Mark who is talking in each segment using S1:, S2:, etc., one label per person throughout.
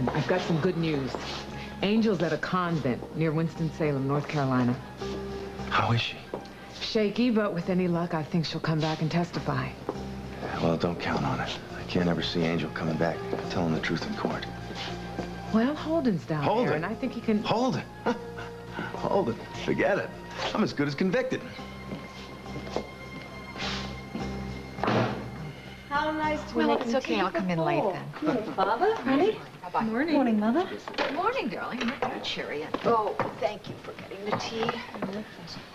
S1: Listen, I've got some good news. Angel's at a convent near Winston-Salem, North Carolina.
S2: How is she?
S1: Shaky, but with any luck, I think she'll come back and testify.
S2: Yeah, well, don't count on it. I can't ever see Angel coming back telling the truth in court.
S1: Well, Holden's down there, and I think he can...
S2: Holden? Holden. Forget it. I'm as good as convicted.
S3: How nice to meet you.
S4: Well, it's okay. I'll come in late then.
S3: Good morning, Father. Honey.
S4: Bye-bye.
S3: Morning. Morning, Mother.
S4: Good morning, darling. Look at cheery. Oh, thank you for getting the tea.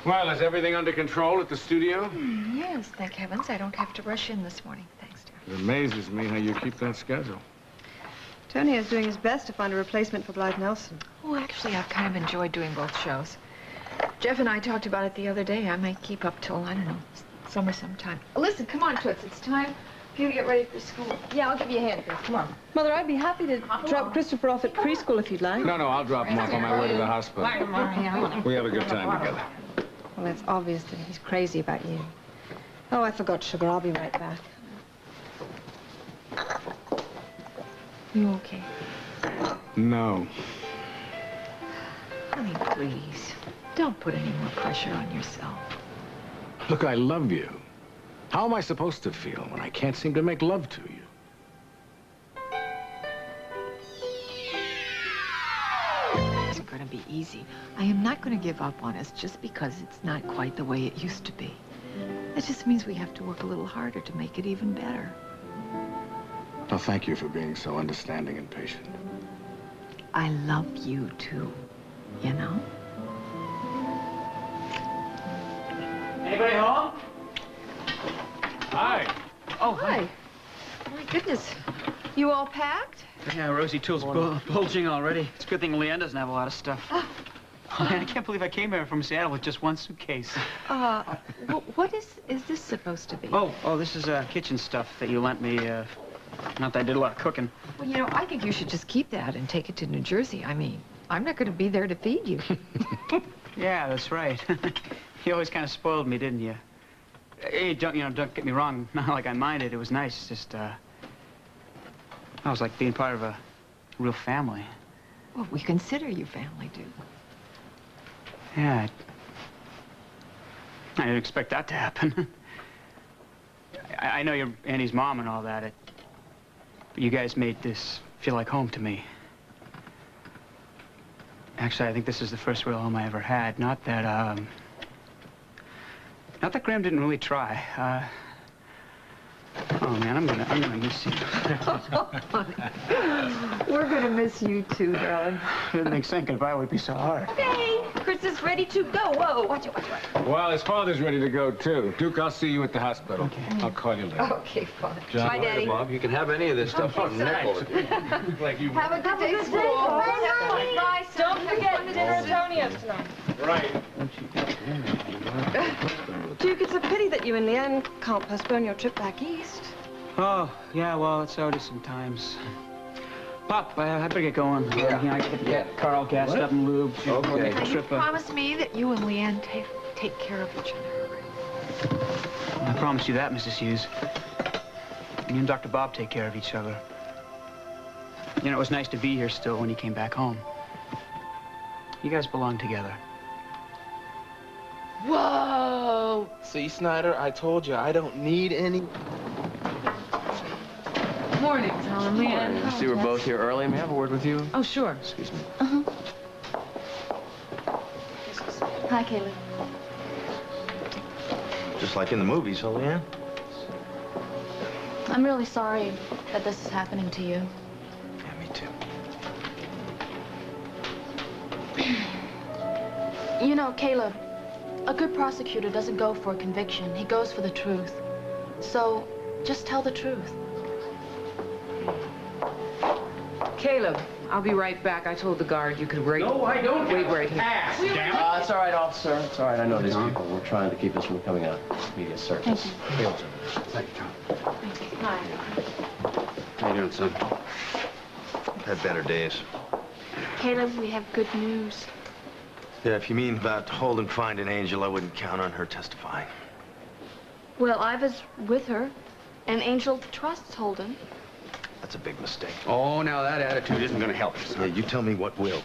S5: Well, is everything under control at the studio?
S4: Yes, thank heavens. I don't have to rush in this morning. Thanks, dear.
S5: It amazes me how you keep that schedule.
S3: Tony is doing his best to find a replacement for Blythe Nelson.
S4: Oh, actually, I've kind of enjoyed doing both shows. Jeff and I talked about it the other day. I may keep up till, I don't know, summer sometime. Listen, come on, Toots. It's time for you to get ready for school. Yeah, I'll give you a hand, Chris. Come on.
S3: Mother, I'd be happy to drop Christopher off at preschool if you'd like.
S5: No, I'll drop him off on my way to the hospital. We have a good time together.
S3: Well, it's obvious that he's crazy about you. Oh, I forgot sugar. I'll be right back.
S4: You okay?
S5: No.
S4: Honey, please. Don't put any more pressure on yourself.
S5: Look, I love you. How am I supposed to feel when I can't seem to make love to you?
S4: It isn't going to be easy. I am not going to give up on us just because it's not quite the way it used to be. That just means we have to work a little harder to make it even better.
S5: Well, thank you for being so understanding and patient.
S4: I love you, too, you know?
S6: Anybody home?
S5: Hi.
S4: Oh, hi. My goodness. You all packed?
S6: Yeah, Rosie Tool's bulging already. It's a good thing Leanne doesn't have a lot of stuff. Oh, I can't believe I came here from Seattle with just one suitcase.
S4: What is this supposed to be?
S6: Oh, this is kitchen stuff that you lent me. Not that I did a lot of cooking.
S4: Well, you know, I think you should just keep that and take it to New Jersey. I mean, I'm not going to be there to feed you.
S6: Yeah, that's right. You always kind of spoiled me, didn't you? Hey, don't get me wrong. Not like I minded. It was nice. It's just, I was like being part of a real family.
S4: Well, we consider you family, too.
S6: Yeah, I didn't expect that to happen. I know you're Annie's mom and all that. But you guys made this feel like home to me. Actually, I think this is the first real home I ever had. Not that Graham didn't really try. Oh man, I'm gonna miss you.
S4: We're gonna miss you too, darling.
S6: I didn't think saying goodbye would be so hard.
S3: Okay, Chris is ready to go. Whoa, watch it.
S5: Well, his father's ready to go, too. Duke, I'll see you at the hospital. Okay. I'll call you later.
S4: Okay, Father.
S3: Bye, Daddy.
S7: Mom, you can have any of this stuff for a nickel.
S5: Like you...
S4: Have a good day, school. Bye,
S3: Don't forget dinner at Tonia's tonight.
S5: Right.
S3: Duke, it's a pity that you and Leanne can't postpone your trip back east.
S6: Oh, yeah, well, it's already sometimes. Pop, I better get going.
S7: Yeah.
S6: I gotta get Carl gassed up and lubed.
S7: Okay.
S4: Now, you promise me that you and Leanne take care of each other.
S6: I promise you that, Mrs. Hughes. You and Dr. Bob take care of each other. You know, it was nice to be here still when you came back home. You guys belong together.
S7: Whoa! See, Snyder, I told you I don't need any.
S1: Morning, Tom. Leanne.
S7: I see we're both here early. May I have a word with you?
S1: Oh, sure.
S7: Excuse me.
S3: Hi, Caleb.
S2: Just like in the movies, huh, Leanne?
S8: I'm really sorry that this is happening to you.
S2: Yeah, me too.
S8: You know, Caleb, a good prosecutor doesn't go for a conviction. He goes for the truth. So, just tell the truth.
S1: Caleb, I'll be right back. I told the guard you could wait.
S6: No, I don't.
S1: Wait right here.
S6: Ass, damn it.
S7: It's all right, officer. It's all right. I know these people. We're trying to keep this from becoming a media circus.
S8: Thank you.
S5: Thank you, Tom.
S8: Hi.
S5: How you doing, son?
S2: Had better days.
S8: Caleb, we have good news.
S2: Yeah, if you mean about Holden finding Angel, I wouldn't count on her testifying.
S8: Well, I was with her, and Angel trusts Holden.
S2: That's a big mistake.
S5: Oh, now that attitude isn't going to help us.
S2: Yeah, you tell me what will.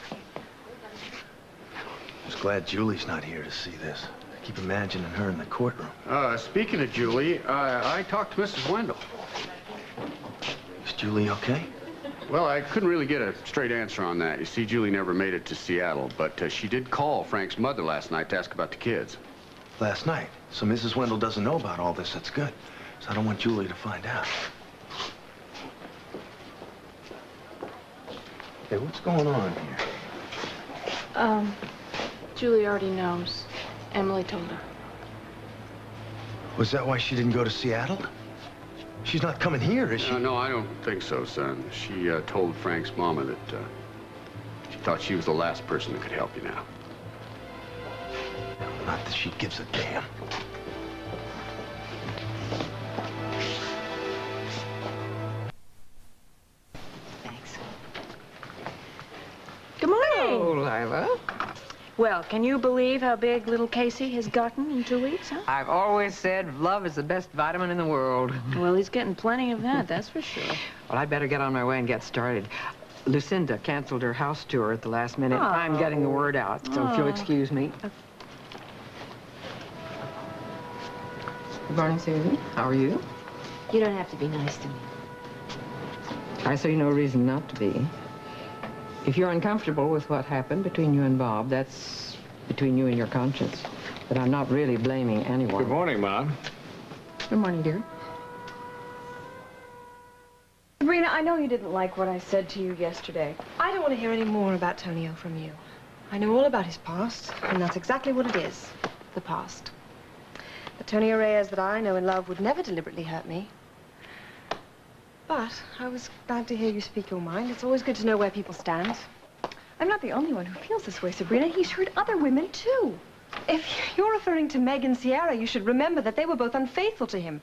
S2: Just glad Julie's not here to see this. I keep imagining her in the courtroom.
S5: Speaking of Julie, I talked to Mrs. Wendell.
S2: Is Julie okay?
S5: Well, I couldn't really get a straight answer on that. You see, Julie never made it to Seattle, but she did call Frank's mother last night to ask about the kids.
S2: Last night. So Mrs. Wendell doesn't know about all this. That's good. So I don't want Julie to find out. Hey, what's going on here?
S8: Julie already knows. Emily told her.
S2: Was that why she didn't go to Seattle? She's not coming here, is she?
S5: No, I don't think so, son. She told Frank's mama that she thought she was the last person that could help you now.
S2: Not that she gives a damn.
S4: Thanks.
S9: Good morning.
S1: Oh, Lila.
S9: Well, can you believe how big little Casey has gotten in 2 weeks, huh?
S1: I've always said love is the best vitamin in the world.
S9: Well, he's getting plenty of that, that's for sure.
S1: Well, I'd better get on my way and get started. Lucinda canceled her house tour at the last minute.
S9: Oh.
S1: I'm getting the word out, so if you'll
S9: Oh.
S1: excuse me. Good morning, Susan. How are you?
S3: You don't have to be nice to me.
S1: I see no reason not to be. If you're uncomfortable with what happened between you and Bob, that's between you and your conscience. But I'm not really blaming anyone.
S5: Good morning, Mom.
S1: Good morning, dear.
S3: Sabrina, I know you didn't like what I said to you yesterday. I don't want to hear any more about Tonio from you. I know all about his past, and that's exactly what it is, the past. The Tonio Reyes that I know and love would never deliberately hurt me. But I was glad to hear you speak your mind. It's always good to know where people stand. I'm not the only one who feels this way, Sabrina. He's hurt other women, too. If you're referring to Meg and Sierra, you should remember that they were both unfaithful to him.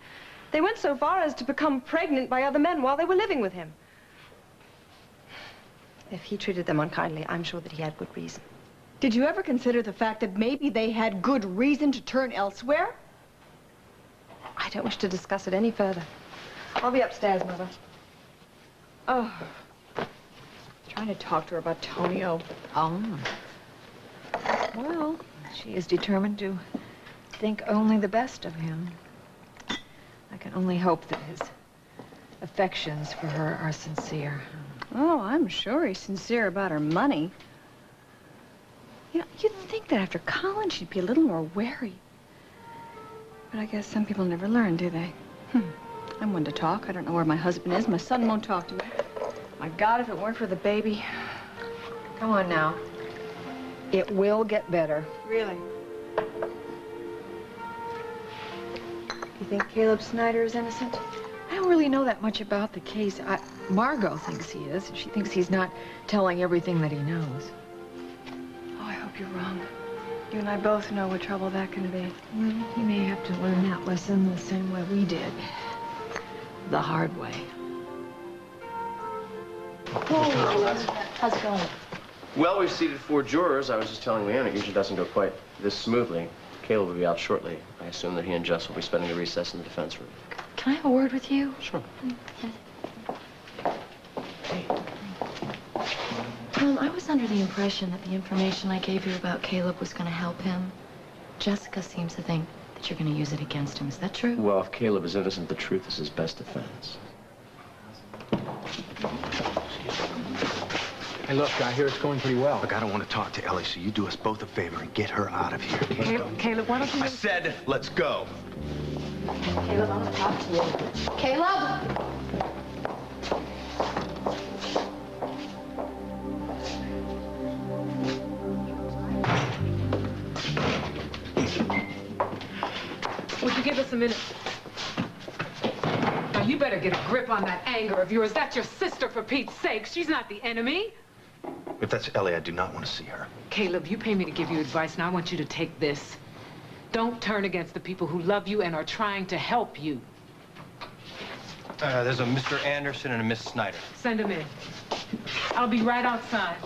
S3: They went so far as to become pregnant by other men while they were living with him. If he treated them unkindly, I'm sure that he had good reason.
S10: Did you ever consider the fact that maybe they had good reason to turn elsewhere?
S3: I don't wish to discuss it any further. I'll be upstairs, Mother.
S4: Oh. Trying to talk to her about Tonio.
S1: Oh.
S4: Well, she is determined to think only the best of him. I can only hope that his affections for her are sincere.
S10: Oh, I'm sure he's sincere about her money. You know, you'd think that after college she'd be a little more wary. But I guess some people never learn, do they? I'm one to talk. I don't know where my husband is. My son won't talk to me.
S4: My God, if it weren't for the baby. Come on now.
S10: It will get better.
S3: Really? You think Caleb Snyder is innocent?
S4: I don't really know that much about the case. Margot thinks he is. She thinks he's not telling everything that he knows.
S3: Oh, I hope you're wrong. You and I both know what trouble that can be.
S4: Well, he may have to learn that lesson the same way we did. The hard way.
S8: How's it going?
S7: Well, we've seated 4 jurors. I was just telling Leanne it usually doesn't go quite this smoothly. Caleb will be out shortly. I assume that he and Jess will be spending a recess in the defense room.
S8: Can I have a word with you?
S7: Sure.
S8: Tom, I was under the impression that the information I gave you about Caleb was going to help him. Jessica seems to think that you're going to use it against him. Is that true?
S7: Well, if Caleb is innocent, the truth is his best defense.
S5: Hey, look, I hear it's going pretty well.
S2: Look, I don't want to talk to Ellie, so you do us both a favor and get her out of here.
S1: Caleb, why don't you...
S2: I said, let's go.
S8: Caleb, I want to talk to you. Caleb!
S1: Would you give us a minute? Now, you better get a grip on that anger of yours. That's your sister, for Pete's sake. She's not the enemy.
S2: If that's Ellie, I do not want to see her.
S1: Caleb, you pay me to give you advice, and I want you to take this. Don't turn against the people who love you and are trying to help you.
S11: There's a Mr. Anderson and a Miss Snyder.
S1: Send them in. I'll be right outside.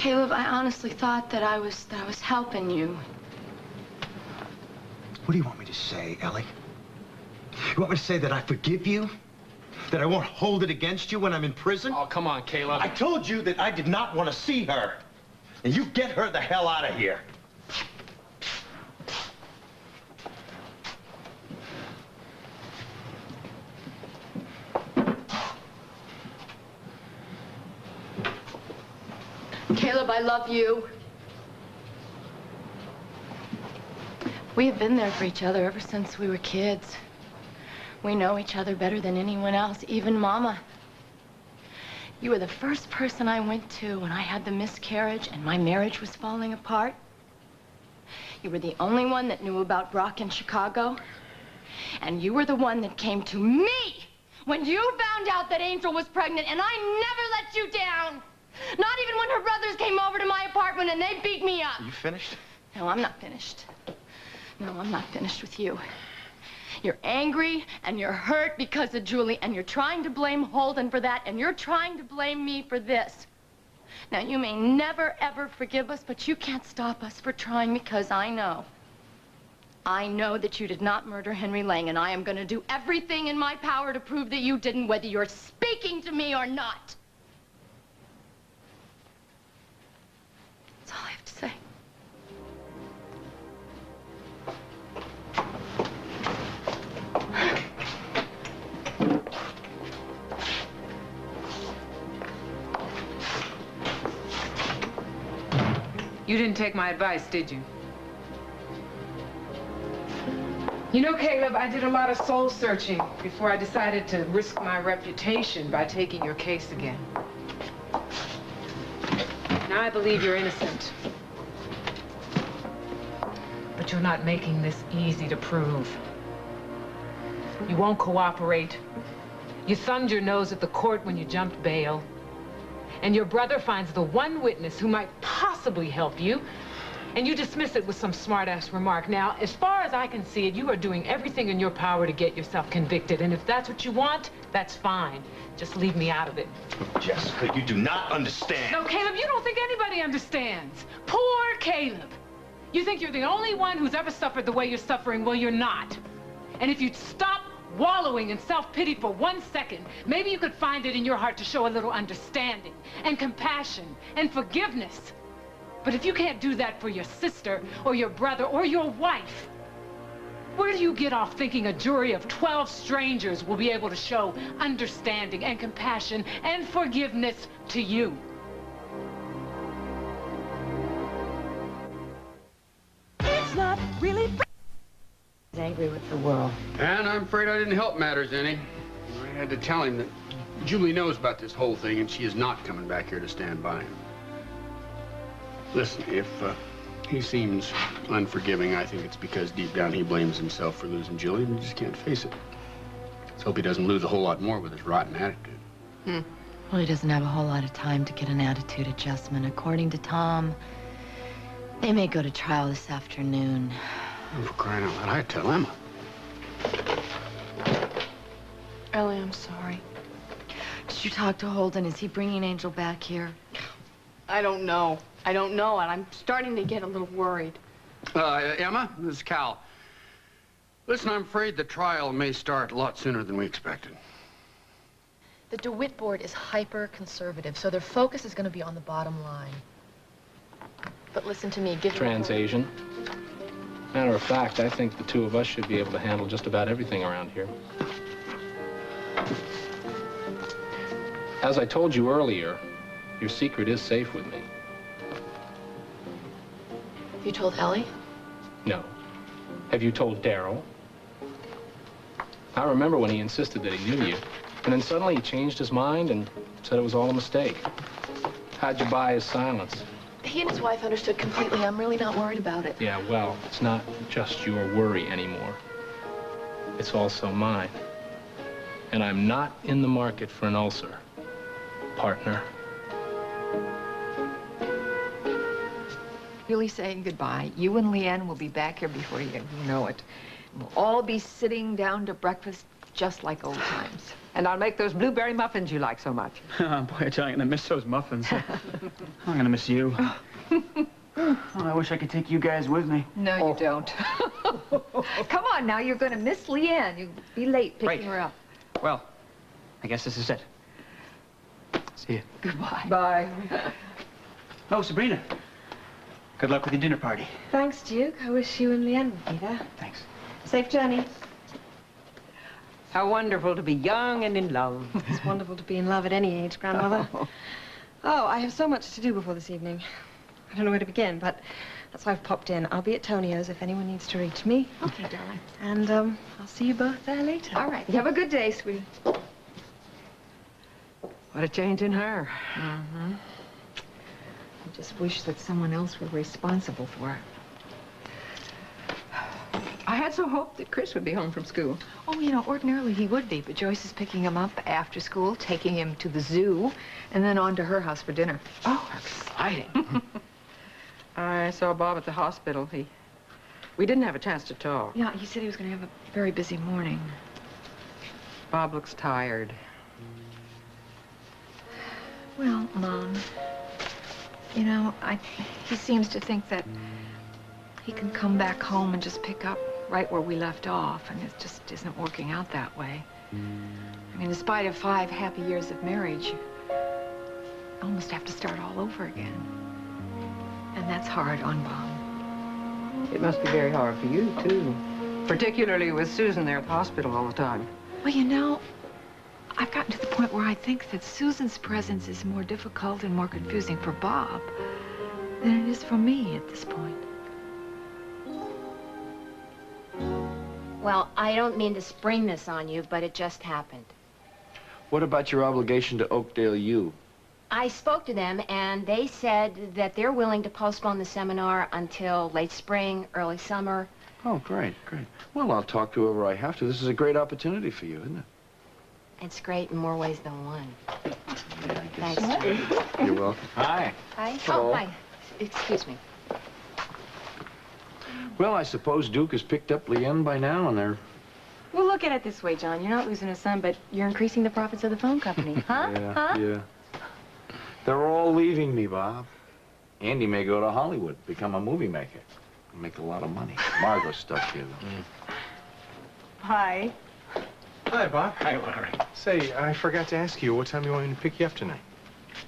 S8: Caleb, I honestly thought that I was helping you.
S2: What do you want me to say, Ellie? You want me to say that I forgive you? That I won't hold it against you when I'm in prison?
S11: Oh, come on, Caleb.
S2: I told you that I did not want to see her. And you get her the hell out of here.
S8: Caleb, I love you. We have been there for each other ever since we were kids. We know each other better than anyone else, even Mama. You were the first person I went to when I had the miscarriage and my marriage was falling apart. You were the only one that knew about Brock in Chicago. And you were the one that came to me when you found out that Angel was pregnant, and I never let you down. Not even when her brothers came over to my apartment and they beat me up.
S2: Are you finished?
S8: No, I'm not finished. No, I'm not finished with you. You're angry and you're hurt because of Julie, and you're trying to blame Holden for that, and you're trying to blame me for this. Now, you may never, ever forgive us, but you can't stop us for trying, because I know that you did not murder Henry Lang, and I am going to do everything in my power to prove that you didn't, whether you're speaking to me or not. That's all I have to say.
S12: You didn't take my advice, did you? You know, Caleb, I did a lot of soul searching before I decided to risk my reputation by taking your case again. Now I believe you're innocent. But you're not making this easy to prove. You won't cooperate. You thumbed your nose at the court when you jumped bail. And your brother finds the one witness who might possibly help you, and you dismiss it with some smart-ass remark. Now, as far as I can see it, you are doing everything in your power to get yourself convicted, and if that's what you want, that's fine. Just leave me out of it.
S2: Jessica, you do not understand.
S12: No, Caleb, you don't think anybody understands. Poor Caleb. You think you're the only one who's ever suffered the way you're suffering. Well, you're not. And if you'd stop wallowing in self-pity for 1 second, maybe you could find it in your heart to show a little understanding and compassion and forgiveness. But if you can't do that for your sister or your brother or your wife, where do you get off thinking a jury of 12 strangers will be able to show understanding and compassion and forgiveness to you?
S9: It's not really
S1: angry with the world.
S5: And I'm afraid I didn't help matters any. I had to tell him that Julie knows about this whole thing, and she is not coming back here to stand by him. Listen, if he seems unforgiving, I think it's because deep down he blames himself for losing Julie, and he just can't face it. Let's hope he doesn't lose a whole lot more with his rotten attitude.
S8: Well, he doesn't have a whole lot of time to get an attitude adjustment. According to Tom, they may go to trial this afternoon.
S5: Oh, for crying out loud, I tell Emma.
S8: Ellie, I'm sorry. Did you talk to Holden? Is he bringing Angel back here?
S13: I don't know. I don't know, and I'm starting to get a little worried.
S5: Emma, this is Cal. Listen, I'm afraid the trial may start a lot sooner than we expected.
S4: The DeWitt board is hyper-conservative, so their focus is going to be on the bottom line. But listen to me, give
S11: Trans-Asian. Matter of fact, I think the two of us should be able to handle just about everything around here. As I told you earlier, your secret is safe with me.
S4: Have you told Ellie?
S11: No. Have you told Darryl? I remember when he insisted that he knew you, and then suddenly he changed his mind and said it was all a mistake. How'd you buy his silence?
S4: He and his wife understood completely. I'm really not worried about it.
S11: Yeah, well, it's not just your worry anymore. It's also mine. And I'm not in the market for an ulcer, partner.
S14: Really saying goodbye. You and Leanne will be back here before you know it. We'll all be sitting down to breakfast just like old times.
S1: And I'll make those blueberry muffins you like so much.
S6: Boy, I tell you, I'm gonna miss those muffins. I'm gonna miss you. Oh, I wish I could take you guys with me.
S14: No, you don't. Come on now, you're going to miss Leanne. You'll be late picking her up.
S6: Well, I guess this is it. See you.
S14: Goodbye.
S1: Bye.
S6: Oh, Sabrina. Good luck with your dinner party.
S3: Thanks, Duke. I wish you and Leanne would be there.
S6: Thanks.
S3: Safe journey.
S1: How wonderful to be young and in love.
S3: It's wonderful to be in love at any age, Grandmother. Oh, I have so much to do before this evening. I don't know where to begin, but that's why I've popped in. I'll be at Tonio's if anyone needs to reach me.
S14: Okay, darling.
S3: And, I'll see you both there later.
S14: All right. Have a good day, sweetie.
S1: What a change in her.
S14: Mm-hmm. I just wish that someone else were responsible for it. I had so hoped that Chris would be home from school. Oh, you know, ordinarily he would be, but Joyce is picking him up after school, taking him to the zoo, and then on to her house for dinner.
S1: Oh, exciting. I saw Bob at the hospital. We didn't have a chance to talk.
S14: Yeah, he said he was going to have a very busy morning.
S1: Bob looks tired.
S14: Well, Mom, you know, he seems to think that he can come back home and just pick up right where we left off, and it just isn't working out that way. I mean, in spite of 5 happy years of marriage, I almost have to start all over again. And that's hard on Bob.
S1: It must be very hard for you, too. Particularly with Susan there at the hospital all the time.
S14: Well, you know, I've gotten to the point where I think that Susan's presence is more difficult and more confusing for Bob than it is for me at this point.
S15: Well, I don't mean to spring this on you, but it just happened.
S16: What about your obligation to Oakdale U?
S15: I spoke to them, and they said that they're willing to postpone the seminar until late spring, early summer.
S16: Oh, great, great. Well, I'll talk to whoever I have to. This is a great opportunity for you, isn't it?
S15: It's great in more ways than one.
S16: Yeah, I guess.
S15: Thanks.
S16: You're welcome. Hi.
S15: Hi.
S16: Hello.
S15: Oh, hi. Excuse me.
S16: Well, I suppose Duke has picked up Leanne by now, and they're...
S8: Well, look at it this way, John. You're not losing a son, but you're increasing the profits of the phone company. Huh?
S16: Yeah,
S8: huh?
S16: yeah. They're all leaving me, Bob. Andy may go to Hollywood, become a movie maker, make a lot of money. Margot's stuck here, though.
S8: Hi.
S2: Hi, Bob.
S11: Hi, Larry.
S2: Say, I forgot to ask you, what time you want me to pick you up tonight?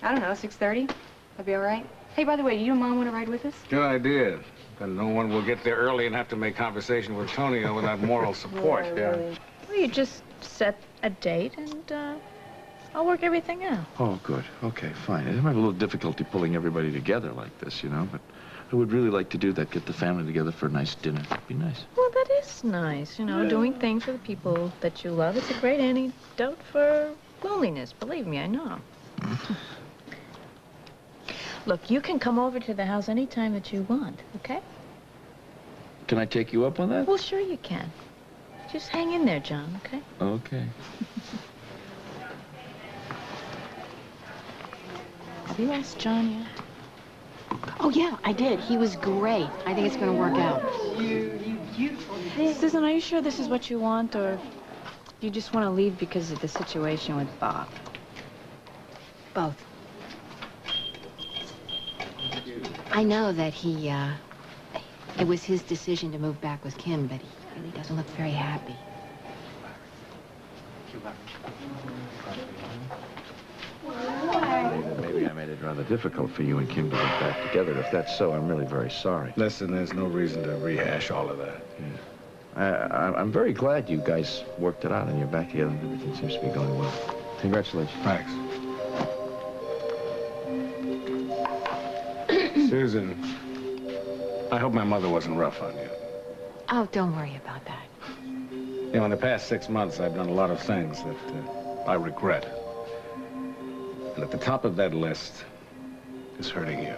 S8: I don't know, 6:30? That'd be all right. Hey, by the way, you and Mom want to ride with us?
S5: Good idea. But no one will get there early and have to make conversation with Tonio without moral support.
S8: Really.
S9: Well, you just set a date and, I'll work everything out.
S16: Oh, good. Okay, fine. I'm having a little difficulty pulling everybody together like this, you know, but I would really like to do that, get the family together for a nice dinner. It'd be nice.
S9: Well, that is nice, you know, doing things for the people that you love. It's a great antidote for loneliness, believe me, I know. Look, you can come over to the house anytime that you want, okay?
S16: Can I take you up on that?
S9: Well, sure you can. Just hang in there, John, okay?
S16: Okay.
S9: Have you asked John yet?
S15: Oh, yeah, I did. He was great. I think it's going to work out.
S8: Susan, are you sure this is what you want, or do you just want to leave because of the situation with Bob?
S15: Both. I know that it was his decision to move back with Kim, but he really doesn't look very happy.
S16: Maybe I made it rather difficult for you and Kim to get back together. If that's so, I'm really very sorry.
S5: Listen, there's no reason to rehash all of that.
S16: Yeah. I'm very glad you guys worked it out and you're back together and everything seems to be going well. Congratulations.
S5: Thanks. Susan, I hope my mother wasn't rough on you.
S15: Oh, don't worry about that.
S5: You know, in the past 6 months, I've done a lot of things that I regret. And at the top of that list is hurting you.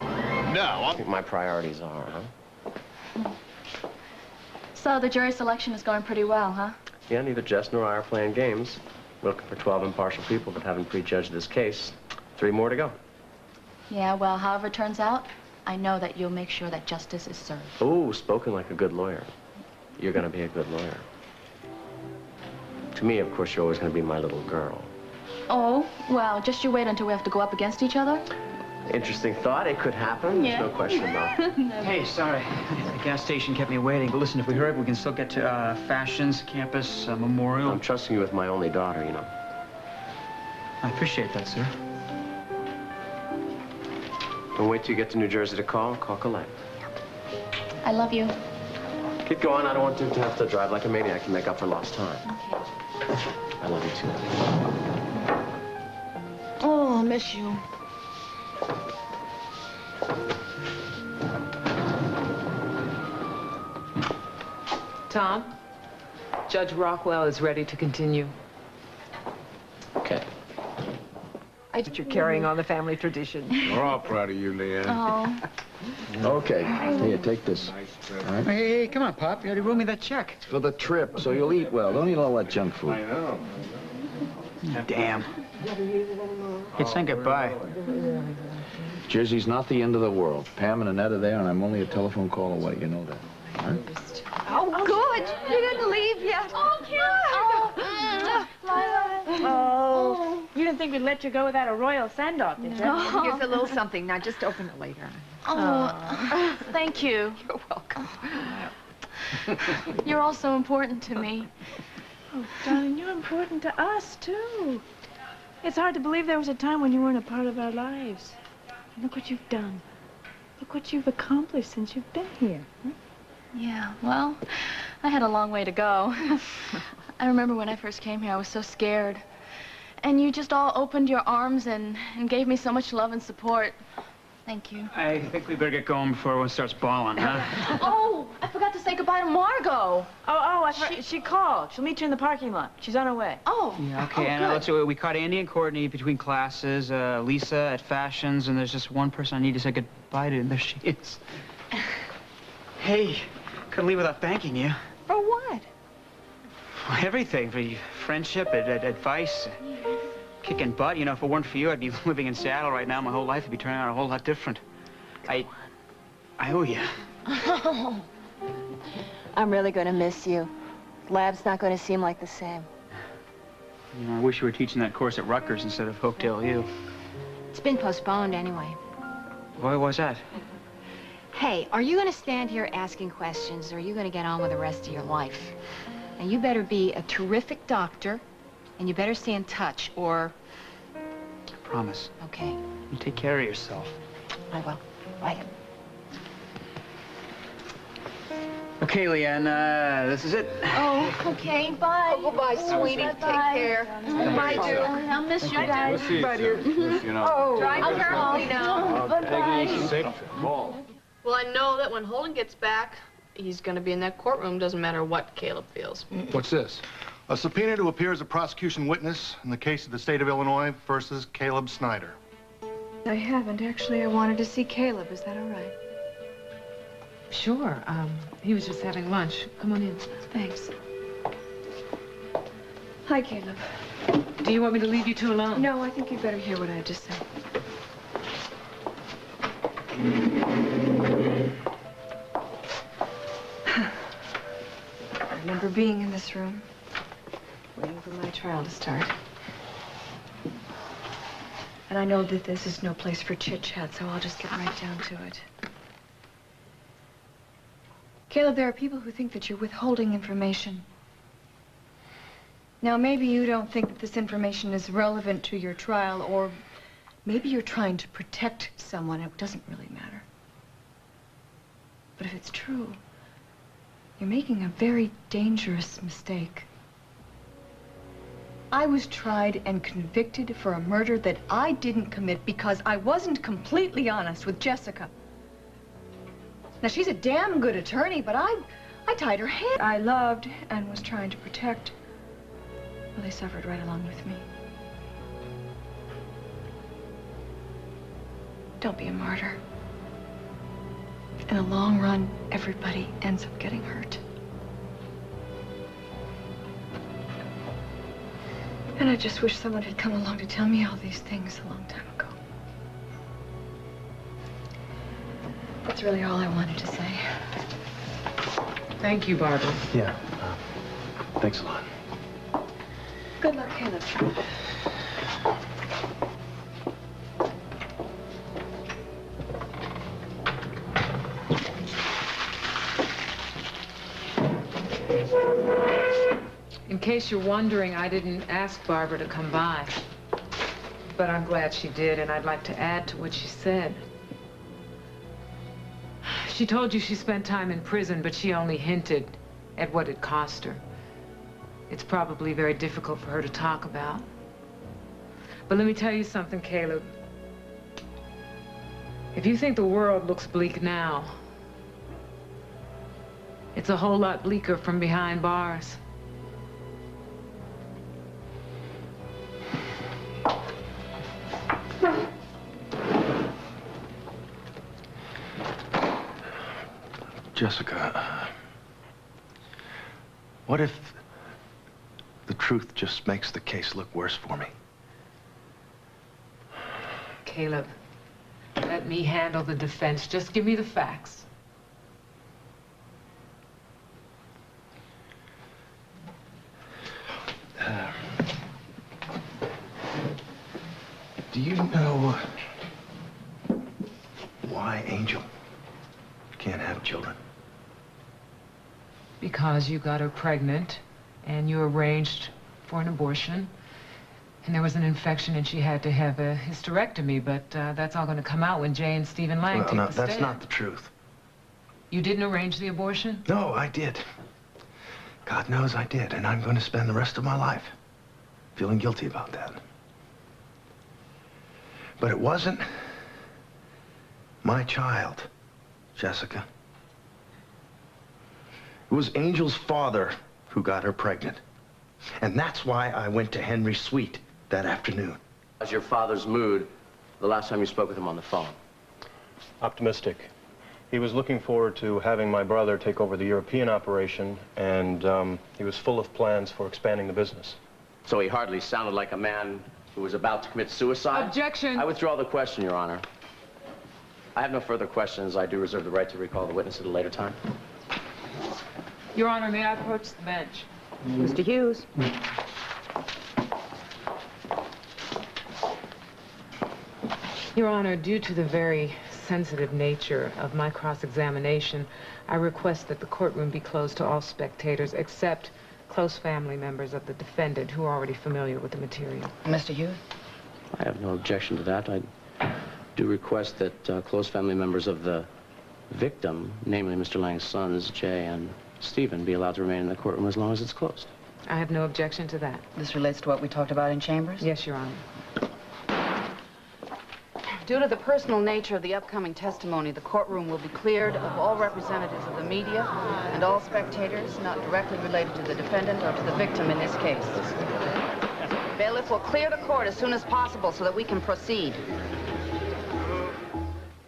S7: No, I think my priorities are, huh?
S8: So the jury selection is going pretty well, huh?
S7: Yeah, neither Jess nor I are playing games. We're looking for 12 impartial people that haven't prejudged this case. 3 more to go.
S8: Yeah, well, however it turns out, I know that you'll make sure that justice is served.
S7: Oh, spoken like a good lawyer. you're going to be a good lawyer. To me, of course, you're always going to be my little girl.
S8: Oh, well, just you wait until we have to go up against each other.
S7: Interesting thought. It could happen.
S8: Yeah.
S7: There's no question about it.
S6: Hey, sorry. The gas station kept me waiting. But listen, if we hurry up, we can still get to Fashions, Campus, Memorial.
S7: I'm trusting you with my only daughter, you know.
S6: I appreciate that, sir.
S7: Don't wait till you get to New Jersey to call. Call Colette.
S8: I love you.
S7: Keep going. I don't want you to have to drive like a maniac to make up for lost time.
S8: Okay.
S7: I love you, too.
S8: Oh, I'll miss you.
S1: Tom, Judge Rockwell is ready to continue.
S7: Okay.
S1: You're carrying on the family tradition.
S16: We're all proud of you, Leanne.
S8: Oh.
S16: Okay, here, take this. All right?
S6: Hey, come on, Pop. You already wrote me that check.
S16: It's for the trip, so you'll eat well. Don't eat all that junk food.
S6: I know. Damn. It's saying goodbye.
S16: Jersey's not the end of the world. Pam and Annette are there, and I'm only a telephone call away. You know that. All right?
S3: Oh, good. You didn't leave yet.
S8: Oh,
S9: Oh, you didn't think we'd let you go without a royal send-off, did you?
S14: Oh. Here's a little something. Now, just open it later.
S8: Oh, thank you.
S14: You're welcome.
S8: You're all so important to me.
S9: Oh, darling, you're important to us, too. It's hard to believe there was a time when you weren't a part of our lives. And look what you've done. Look what you've accomplished since you've been here. Huh?
S8: Yeah, well, I had a long way to go. I remember when I first came here, I was so scared. And you just all opened your arms and gave me so much love and support. Thank you.
S6: I think we better get going before everyone starts bawling, huh?
S8: Oh, I forgot to say goodbye to Margot.
S9: She called. She'll meet you in the parking lot. She's on her way.
S8: Oh.
S6: Yeah, okay,
S8: Oh,
S6: and
S8: good.
S6: let's see, we caught Andy and Courtney between classes, Lisa at Fashions, and there's just one person I need to say goodbye to, and there she is. Hey, couldn't leave without thanking you.
S3: For what?
S6: Everything, for your friendship, advice, kicking butt. You know, if it weren't for you, I'd be living in Seattle right now. My whole life would be turning out a whole lot different. I owe you.
S8: I'm really going to miss you. Lab's not going to seem like the same.
S6: You know, I wish you were teaching that course at Rutgers instead of Hopedale U.
S15: It's been postponed anyway.
S6: Why was that?
S15: Hey, are you going to stand here asking questions, or are you going to get on with the rest of your life? Now, you better be a terrific doctor, and you better stay in touch, or...
S6: I promise.
S15: Okay.
S6: You take care of yourself.
S15: I will. Bye.
S6: Okay, Leanne, this is it.
S8: Oh, okay. Bye.
S14: Oh, goodbye, sweetie. Take care.
S8: Bye, Duke. I'll miss you guys.
S16: We'll see you soon. You know.
S14: Oh,
S8: Drive carefully now.
S16: Bye-bye.
S13: Well, I know that when Holden gets back, he's going to be in that courtroom. Doesn't matter what Caleb feels.
S17: What's this? A subpoena to appear as a prosecution witness in the case of the state of Illinois versus Caleb Snyder.
S4: I haven't. Actually, I wanted to see Caleb. Is that all right?
S14: Sure. He was just having lunch. Come on in.
S4: Thanks. Hi, Caleb.
S14: Do you want me to leave you two alone?
S4: No, I think you'd better hear what I had to say. I remember being in this room, waiting for my trial to start. And I know that this is no place for chit-chat, so I'll just get right down to it. Caleb, there are people who think that you're withholding information. Now, maybe you don't think that this information is relevant to your trial, or maybe you're trying to protect someone. It doesn't really matter. But if it's true, you're making a very dangerous mistake. I was tried and convicted for a murder that I didn't commit because I wasn't completely honest with Jessica. Now, she's a damn good attorney, but I tied her hand. I loved and was trying to protect. Well, they suffered right along with me. Don't be a martyr. In the long run, everybody ends up getting hurt. And I just wish someone had come along to tell me all these things a long time ago. That's really all I wanted to say.
S12: Thank you, Barbara.
S2: Yeah. Thanks a lot.
S3: Good luck, Caleb.
S12: In case you're wondering, I didn't ask Barbara to come by. But I'm glad she did, and I'd like to add to what she said. She told you she spent time in prison, but she only hinted at what it cost her. It's probably very difficult for her to talk about. But let me tell you something, Caleb. If you think the world looks bleak now, it's a whole lot bleaker from behind bars.
S2: Jessica, what if the truth just makes the case look worse for me?
S12: Caleb, let me handle the defense. Just give me the facts.
S2: Do you know why Angel can't have children?
S12: Because you got her pregnant, and you arranged for an abortion, and there was an infection, and she had to have a hysterectomy, but that's all going to come out when Jay and Stephen Lang take the stand.
S2: That's not the truth.
S12: You didn't arrange the abortion?
S2: No, I did. God knows I did, and I'm going to spend the rest of my life feeling guilty about that. But it wasn't my child, Jessica. It was Angel's father who got her pregnant. And that's why I went to Henry's suite that afternoon.
S7: How's your father's mood the last time you spoke with him on the phone?
S18: Optimistic. He was looking forward to having my brother take over the European operation, and he was full of plans for expanding the business.
S7: So he hardly sounded like a man who was about to commit suicide?
S12: Objection!
S7: I withdraw the question, Your Honor. I have no further questions. I do reserve the right to recall the witness at a later time.
S12: Your Honor, may I approach the bench?
S1: Mr. Hughes.
S12: Your Honor, due to the very sensitive nature of my cross-examination, I request that the courtroom be closed to all spectators except close family members of the defendant who are already familiar with the material.
S15: Mr. Hughes?
S7: I have no objection to that. I do request that close family members of the victim, namely Mr. Lang's sons, Jay and Stephen, be allowed to remain in the courtroom as long as it's closed.
S12: I have no objection to that.
S15: This relates to what we talked about in chambers?
S12: Yes, Your Honor.
S19: Due to the personal nature of the upcoming testimony, the courtroom will be cleared of all representatives of the media and all spectators not directly related to the defendant or to the victim in this case. Bailiff will clear the court as soon as possible so that we can proceed.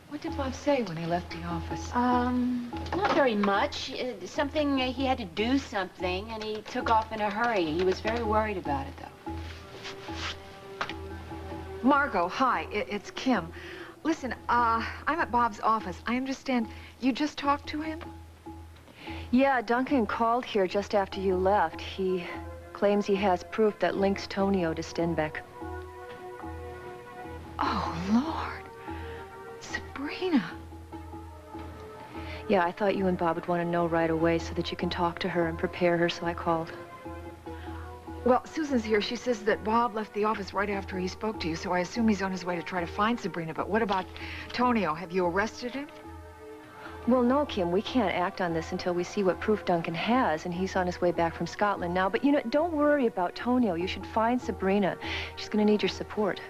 S14: What did Bob say when he left the office?
S8: Not very much. Something, he had to do something, and he took off in a hurry. He was very worried about it, though.
S14: Margot, hi, it's Kim. Listen, I'm at Bob's office. I understand you just talked to him?
S3: Yeah, Duncan called here just after you left. He claims he has proof that links Tonio to Stenbeck.
S14: Oh, Lord. Sabrina.
S3: Yeah, I thought you and Bob would want to know right away so that you can talk to her and prepare her, so I called.
S14: Well, Susan's here. She says that Bob left the office right after he spoke to you, so I assume he's on his way to try to find Sabrina. But what about Tonio? Have you arrested him?
S3: Well, no, Kim, we can't act on this until we see what proof Duncan has, and he's on his way back from Scotland now. But, you know, don't worry about Tonio. You should find Sabrina. She's going to need your support.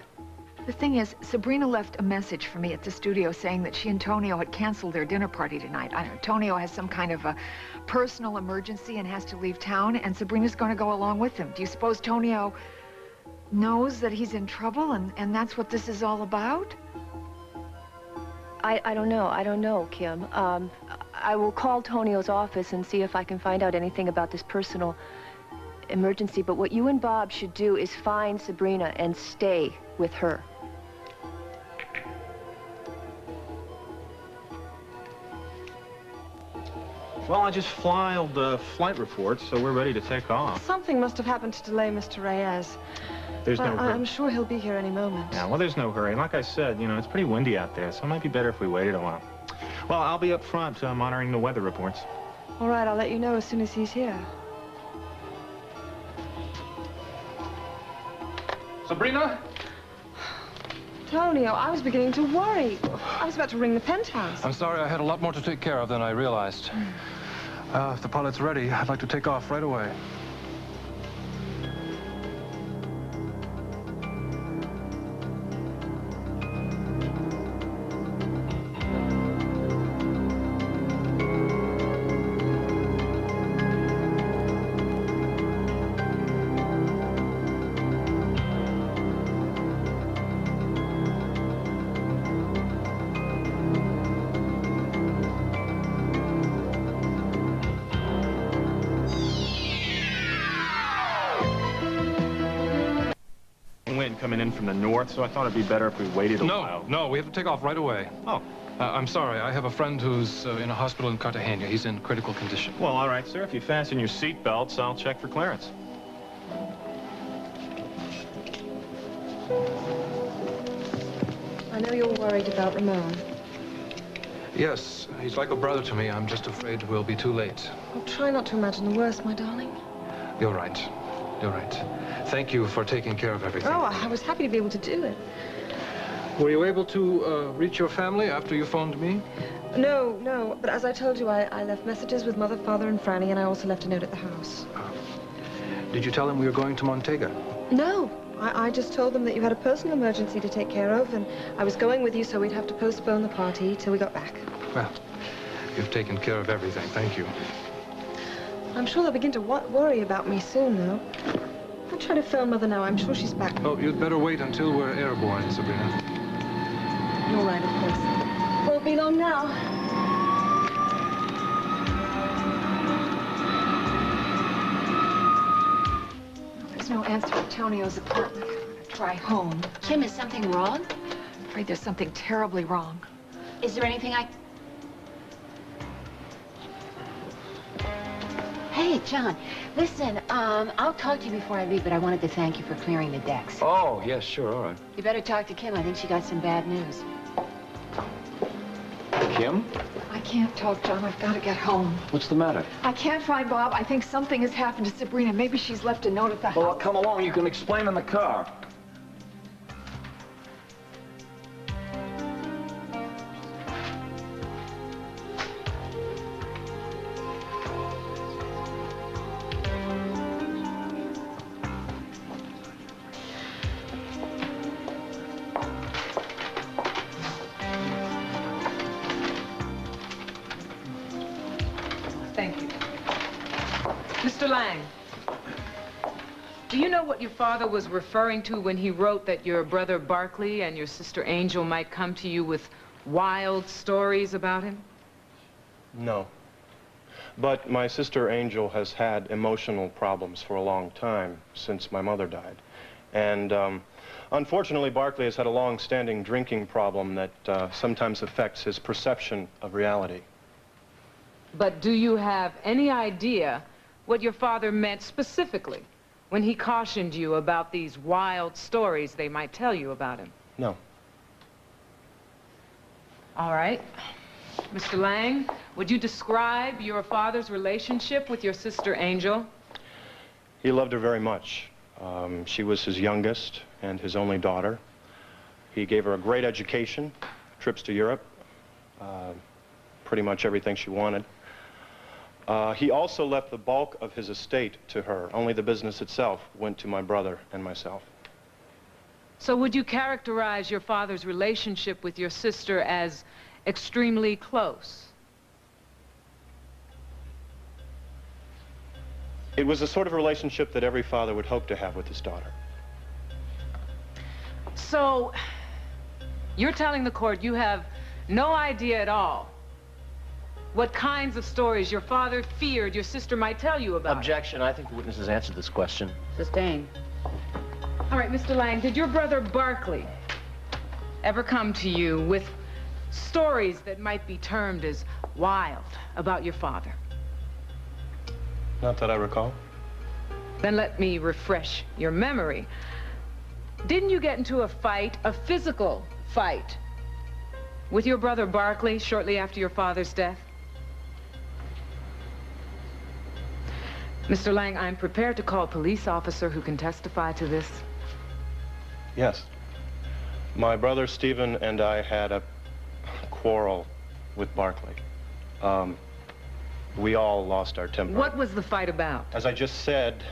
S14: The thing is, Sabrina left a message for me at the studio saying that she and Tonio had canceled their dinner party tonight. I don't know, Tonio has some kind of a personal emergency and has to leave town, and Sabrina's going to go along with him. Do you suppose Tonio knows that he's in trouble, and that's what this is all about?
S3: I don't know. I don't know, Kim. I will call Tonio's office and see if I can find out anything about this personal emergency. But what you and Bob should do is find Sabrina and stay with her.
S18: Well, I just filed flight reports, so we're ready to take off.
S3: Something must have happened to delay Mr. Reyes.
S18: There's no hurry.
S3: I'm sure he'll be here any moment.
S18: Yeah, well, there's no hurry. Like I said, you know, it's pretty windy out there, so it might be better if we waited a while. Well, I'll be up front monitoring the weather reports.
S3: All right, I'll let you know as soon as he's here.
S11: Sabrina?
S3: Tonio, I was beginning to worry. I was about to ring the penthouse.
S20: I'm sorry, I had a lot more to take care of than I realized. If the pilot's ready, I'd like to take off right away.
S18: Wind coming in from the north, so I thought it'd be better if we waited a while.
S20: No, we have to take off right away.
S18: Oh.
S20: I'm sorry, I have a friend who's in a hospital in Cartagena. He's in critical condition.
S18: Well, all right, sir. If you fasten your seat belts, I'll check for clearance.
S3: I know you're worried about Ramon.
S20: Yes, he's like a brother to me. I'm just afraid we'll be too late.
S3: I'll try not to imagine the worst, my darling.
S20: You're right. You're right. Thank you for taking care of everything.
S3: Oh, I was happy to be able to do it.
S20: Were you able to reach your family after you phoned me?
S3: No. But as I told you, I left messages with Mother, Father, and Franny, and I also left a note at the house.
S20: Did you tell them we were going to Montega?
S3: No. I just told them that you had a personal emergency to take care of, and I was going with you, so we'd have to postpone the party till we got back.
S20: Well, you've taken care of everything. Thank you.
S3: I'm sure they'll begin to worry about me soon, though. I'll try to phone Mother now. I'm sure she's back.
S20: Oh, you'd better wait until we're airborne, Sabrina.
S3: All right, of course. Won't be long now.
S14: There's no answer at Tonio's apartment. I'm gonna try home.
S15: Kim, is something wrong?
S14: I'm afraid there's something terribly wrong.
S15: Is there anything I... Hey, John, listen, I'll talk to you before I leave, but I wanted to thank you for clearing the decks.
S20: Oh, yes, sure, all right.
S15: You better talk to Kim. I think she got some bad news.
S20: Kim?
S14: I can't talk, John. I've got to get home.
S20: What's the matter?
S14: I can't find Bob. I think something has happened to Sabrina. Maybe she's left a note at the house.
S16: Well, come along. You can explain in the car.
S12: Thank you. Mr. Lang, do you know what your father was referring to when he wrote that your brother Barkley and your sister Angel might come to you with wild stories about him?
S18: No. But my sister Angel has had emotional problems for a long time, since my mother died. And unfortunately, Barkley has had a long-standing drinking problem that sometimes affects his perception of reality.
S12: But do you have any idea what your father meant specifically when he cautioned you about these wild stories they might tell you about him?
S18: No.
S12: All right. Mr. Lang, would you describe your father's relationship with your sister Angel?
S18: He loved her very much. She was his youngest and his only daughter. He gave her a great education, trips to Europe, pretty much everything she wanted. He also left the bulk of his estate to her. Only the business itself went to my brother and myself.
S12: So would you characterize your father's relationship with your sister as extremely close?
S18: It was the sort of relationship that every father would hope to have with his daughter.
S12: So, you're telling the court you have no idea at all what kinds of stories your father feared your sister might tell you about?
S7: Objection. I think the witness has answered this question.
S19: Sustained.
S12: All right, Mr. Lang, did your brother Barkley ever come to you with stories that might be termed as wild about your father?
S20: Not that I recall.
S12: Then let me refresh your memory. Didn't you get into a fight, a physical fight, with your brother Barkley shortly after your father's death? Mr. Lang, I'm prepared to call a police officer who can testify to this.
S18: Yes. My brother Stephen and I had a quarrel with Barkley. We all lost our temper.
S12: What was the fight about?
S18: As I just said,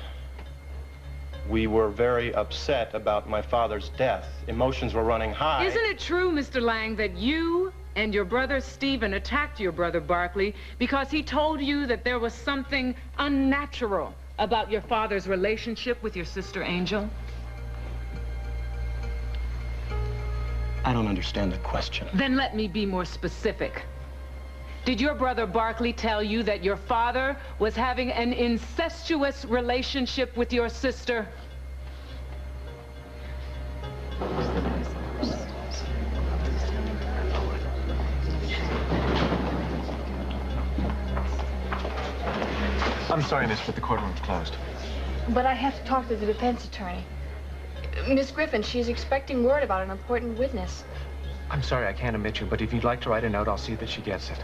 S18: we were very upset about my father's death. Emotions were running high.
S12: Isn't it true, Mr. Lang, that you and your brother Stephen attacked your brother Barkley because he told you that there was something unnatural about your father's relationship with your sister Angel?
S18: I don't understand the question.
S12: Then let me be more specific. Did your brother Barkley tell you that your father was having an incestuous relationship with your sister?
S20: I'm sorry, miss, but the courtroom's closed.
S15: But I have to talk to the defense attorney. Miss Griffin, she's expecting word about an important witness.
S20: I'm sorry I can't admit you, but if you'd like to write a note, I'll see that she gets it.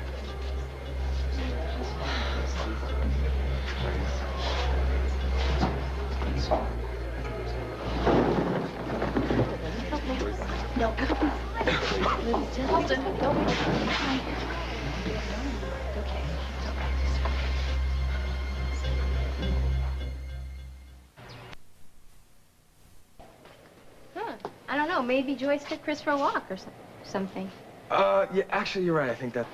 S15: No. Alton, don't.
S3: I don't know, maybe Joyce took Chris for a walk or something.
S21: Yeah, actually, you're right. I think that...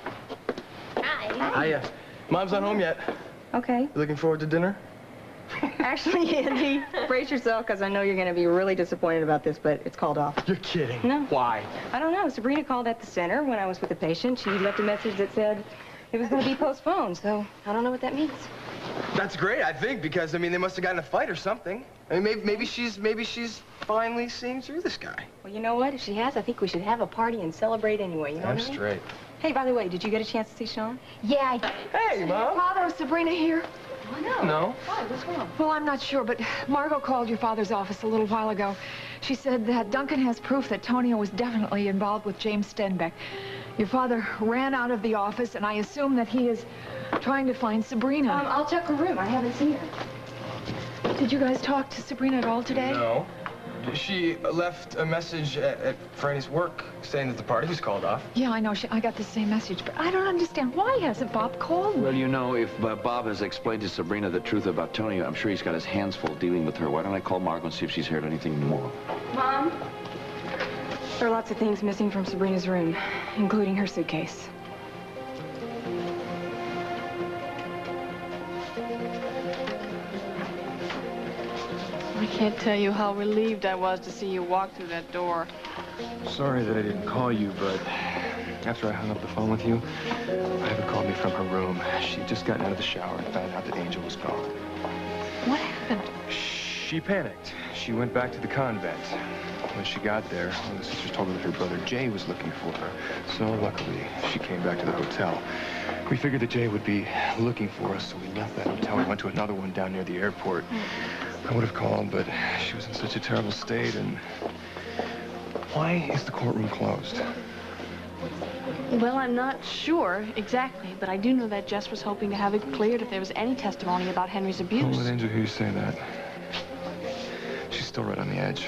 S3: Hi.
S21: Hiya. Mom's not home yet.
S10: Okay.
S21: You looking forward to dinner?
S10: Actually, Andy, brace yourself, because I know you're going to be really disappointed about this, but it's called off.
S21: You're kidding.
S10: No.
S21: Why?
S10: I don't know. Sabrina called at the center when I was with the patient. She left a message that said it was going to be postponed, so I don't know what that means.
S21: That's great, I think, because, I mean, they must have gotten in a fight or something. I mean, maybe she's finally seeing through this guy.
S10: Well, you know what? If she has, I think we should have a party and celebrate anyway, you know what I mean?
S21: Straight.
S10: Hey, by the way, did you get a chance to see Sean?
S15: Yeah, I did.
S21: Hey, Mom.
S15: Father, is Sabrina here?
S14: Oh, no.
S21: No.
S14: Why? What's wrong?
S4: Well, I'm not sure, but Margot called your father's office a little while ago. She said that Duncan has proof that Tonio was definitely involved with James Stenbeck. Your father ran out of the office, and I assume that he is trying to find Sabrina.
S10: I'll check her room. I haven't seen her.
S4: Did you guys talk to Sabrina at all today?
S21: No. She left a message at Franny's work saying that the party was called off.
S4: Yeah, I know. I got the same message, but I don't understand. Why hasn't Bob called me?
S22: Well, you know, if Bob has explained to Sabrina the truth about Tony, I'm sure he's got his hands full dealing with her. Why don't I call Margot and see if she's heard anything more?
S10: Mom? There are lots of things missing from Sabrina's room, including her suitcase.
S19: I can't tell you how relieved I was to see you walk through that door.
S20: Sorry that I didn't call you, but after I hung up the phone with you, Ivy called me from her room. She'd just gotten out of the shower and found out that Angel was gone.
S4: What happened?
S20: She panicked. She went back to the convent. When she got there, one of the sisters told her that her brother Jay was looking for her. So luckily, she came back to the hotel. We figured that Jay would be looking for us, so we left that hotel and went to another one down near the airport. I would have called, but she was in such a terrible state, and... Why is the courtroom closed?
S19: Well, I'm not sure exactly, but I do know that Jess was hoping to have it cleared if there was any testimony about Henry's abuse.
S20: Oh, let Angel hear you say that. She's still right on the edge.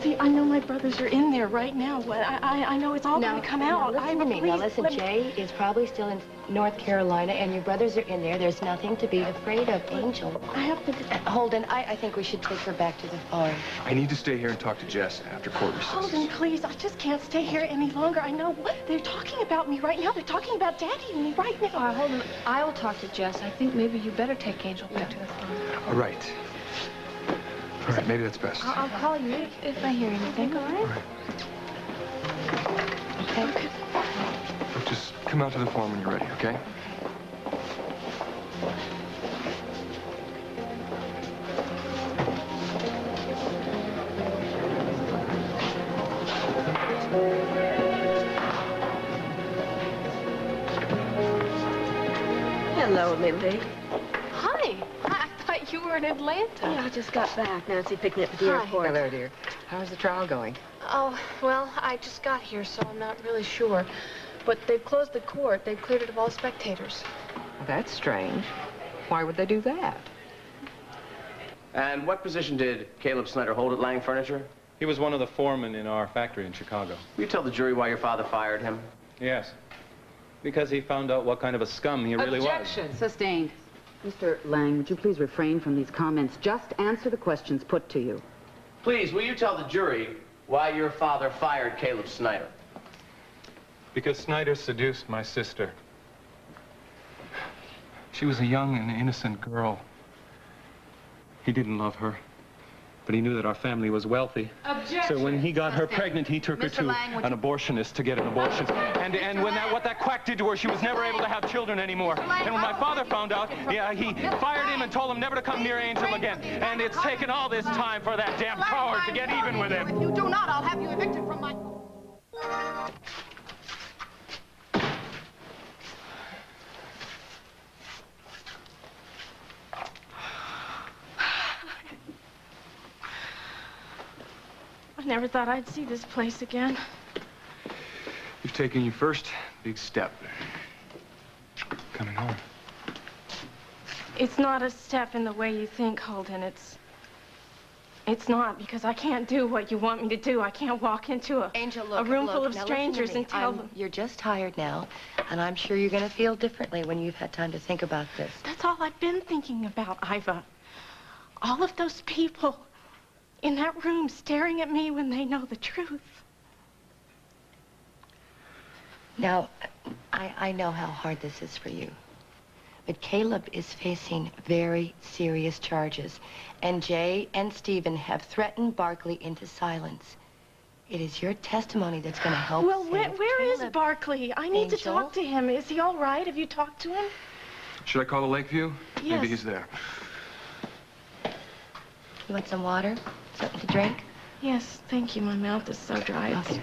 S19: See, I know my brothers are in there right now. I know it's all going to come out.
S8: Now listen, Jay is probably still in North Carolina, and your brothers are in there. There's nothing to be afraid of, Angel.
S19: I have to...
S8: Holden, I think we should take her back to the farm.
S20: I need to stay here and talk to Jess after court recess.
S19: Holden, please, I just can't stay here any longer. I know they're talking about me right now. They're talking about Daddy and me right now.
S15: Holden, I will talk to Jess. I think maybe you better take Angel back to the farm.
S20: All right. All right, maybe that's best.
S15: I'll call you if I hear anything, all right?
S20: All right.
S15: Okay.
S20: Look, just come out to the farm when you're ready, okay?
S3: Hello, Lindy.
S19: Hi.
S4: were in Atlanta.
S3: Yeah, I just got back. Nancy picked me up at the airport.
S1: Hello, dear. How's the trial going?
S13: Oh, well, I just got here, so I'm not really sure. But they've closed the court. They've cleared it of all spectators.
S1: Well, that's strange. Why would they do that?
S7: And what position did Caleb Snyder hold at Lang Furniture?
S20: He was one of the foremen in our factory in Chicago.
S7: Will you tell the jury why your father fired him?
S20: Yes. Because he found out what kind of a scum he really was.
S19: Objection. Sustained. Mr. Lang, would you please refrain from these comments? Just answer the questions put to you.
S7: Please, will you tell the jury why your father fired Caleb Snyder?
S20: Because Snyder seduced my sister. She was a young and innocent girl. He didn't love her, but he knew that our family was wealthy.
S12: Objection.
S20: So when he got her pregnant, he took her to an abortionist to get an abortion. And when what that quack did to her, she was never able to have children anymore. And when my father found out, yeah, he fired him and told him never to come near Angel again. And it's taken all this time for that damn coward to get even with him.
S19: If you do not, I'll have you evicted from my...
S8: I never thought I'd see this place again.
S20: You've taken your first big step. Coming home.
S8: It's not a step in the way you think, Holden. It's not, because I can't do what you want me to do. I can't walk into a room full of strangers and tell them.
S5: You're just tired now, and I'm sure you're going to feel differently when you've had time to think about this.
S8: That's all I've been thinking about, Iva. All of those people in that room staring at me when they know the truth.
S5: Now, I know how hard this is for you, but Caleb is facing very serious charges, and Jay and Stephen have threatened Barkley into silence. It is your testimony that's going to help
S8: Well,
S5: save
S8: where is
S5: Caleb.
S8: Barkley? I need to
S5: Angel?
S8: talk to him. Is he all right? Have you talked to him?
S20: Should I call the Lakeview?
S8: Yes.
S20: Maybe he's there.
S5: You want some water? Something to drink?
S8: Yes, thank you. My mouth is so dry.
S5: Okay.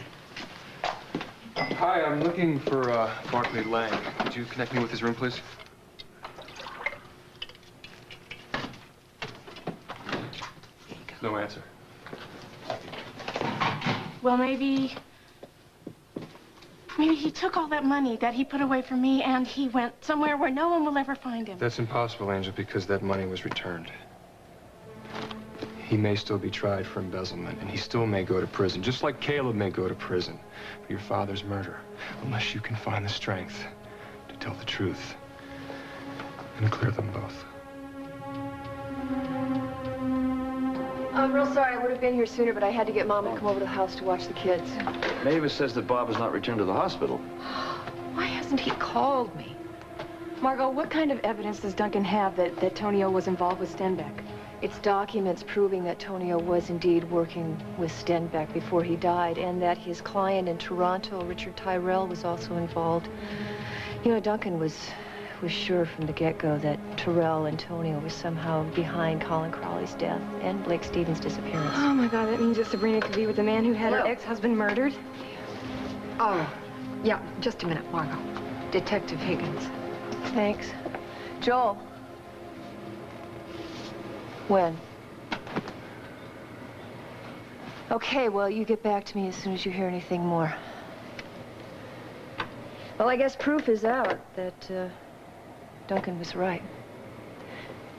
S20: Hi, I'm looking for Barkley Lang. Could you connect me with his room, please? No answer.
S8: Well, maybe he took all that money that he put away for me and he went somewhere where no one will ever find him.
S20: That's impossible, Angel, because that money was returned. He may still be tried for embezzlement, and he still may go to prison, just like Caleb may go to prison for your father's murder, unless you can find the strength to tell the truth and clear them both.
S3: I'm real sorry. I would have been here sooner, but I had to get Mom to come over to the house to watch the kids.
S22: Mavis says that Bob has not returned to the hospital.
S3: Why hasn't he called me? Margot, what kind of evidence does Duncan have that Tonio was involved with Stenbeck? It's documents proving that Tonio was indeed working with Stenbeck before he died, and that his client in Toronto, Richard Tyrell, was also involved. You know, Duncan was sure from the get-go that Tyrell and Tonio were somehow behind Colin Crowley's death and Blake Stevens' disappearance.
S10: Oh, my God, that means that Sabrina could be with the man who had her ex-husband murdered?
S14: Oh, yeah, just a minute, Margot. Detective Higgins.
S3: Thanks. Joel. When? Okay, well, you get back to me as soon as you hear anything more. Well, I guess proof is out that Duncan was right.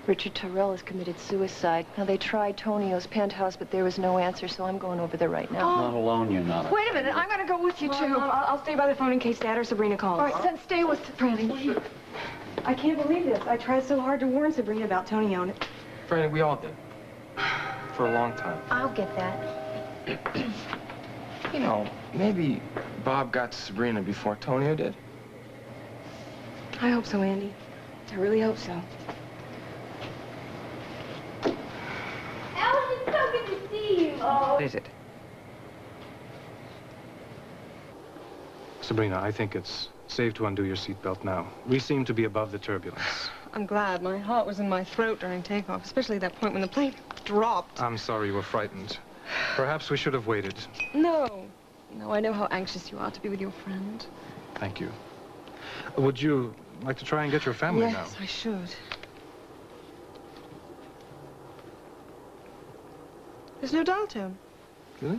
S3: Richard Tyrell has committed suicide. Now, they tried Tonio's penthouse, but there was no answer, so I'm going over there right now.
S22: Not alone, you're not.
S10: Wait a minute, I'm gonna go with you, too. I'll stay by the phone in case Dad or Sabrina calls.
S3: All right, then stay with
S10: Franny. I can't believe this. I tried so hard to warn Sabrina about Tonio.
S20: Franny, we all did. For a long time.
S5: I'll get that.
S20: You know, maybe Bob got to Sabrina before Tonio did.
S10: I hope so, Andy. I really hope so.
S8: Ellen, it's so good to see you.
S1: What is it?
S20: Sabrina, I think it's safe to undo your seatbelt now. We seem to be above the turbulence.
S10: I'm glad. My heart was in my throat during takeoff, especially at that point when the plane dropped.
S20: I'm sorry you were frightened. Perhaps we should have waited.
S10: No. No, I know how anxious you are to be with your friend.
S20: Thank you. Would you like to try and get your family now?
S10: Yes, I should.
S3: There's no dial tone.
S11: Really?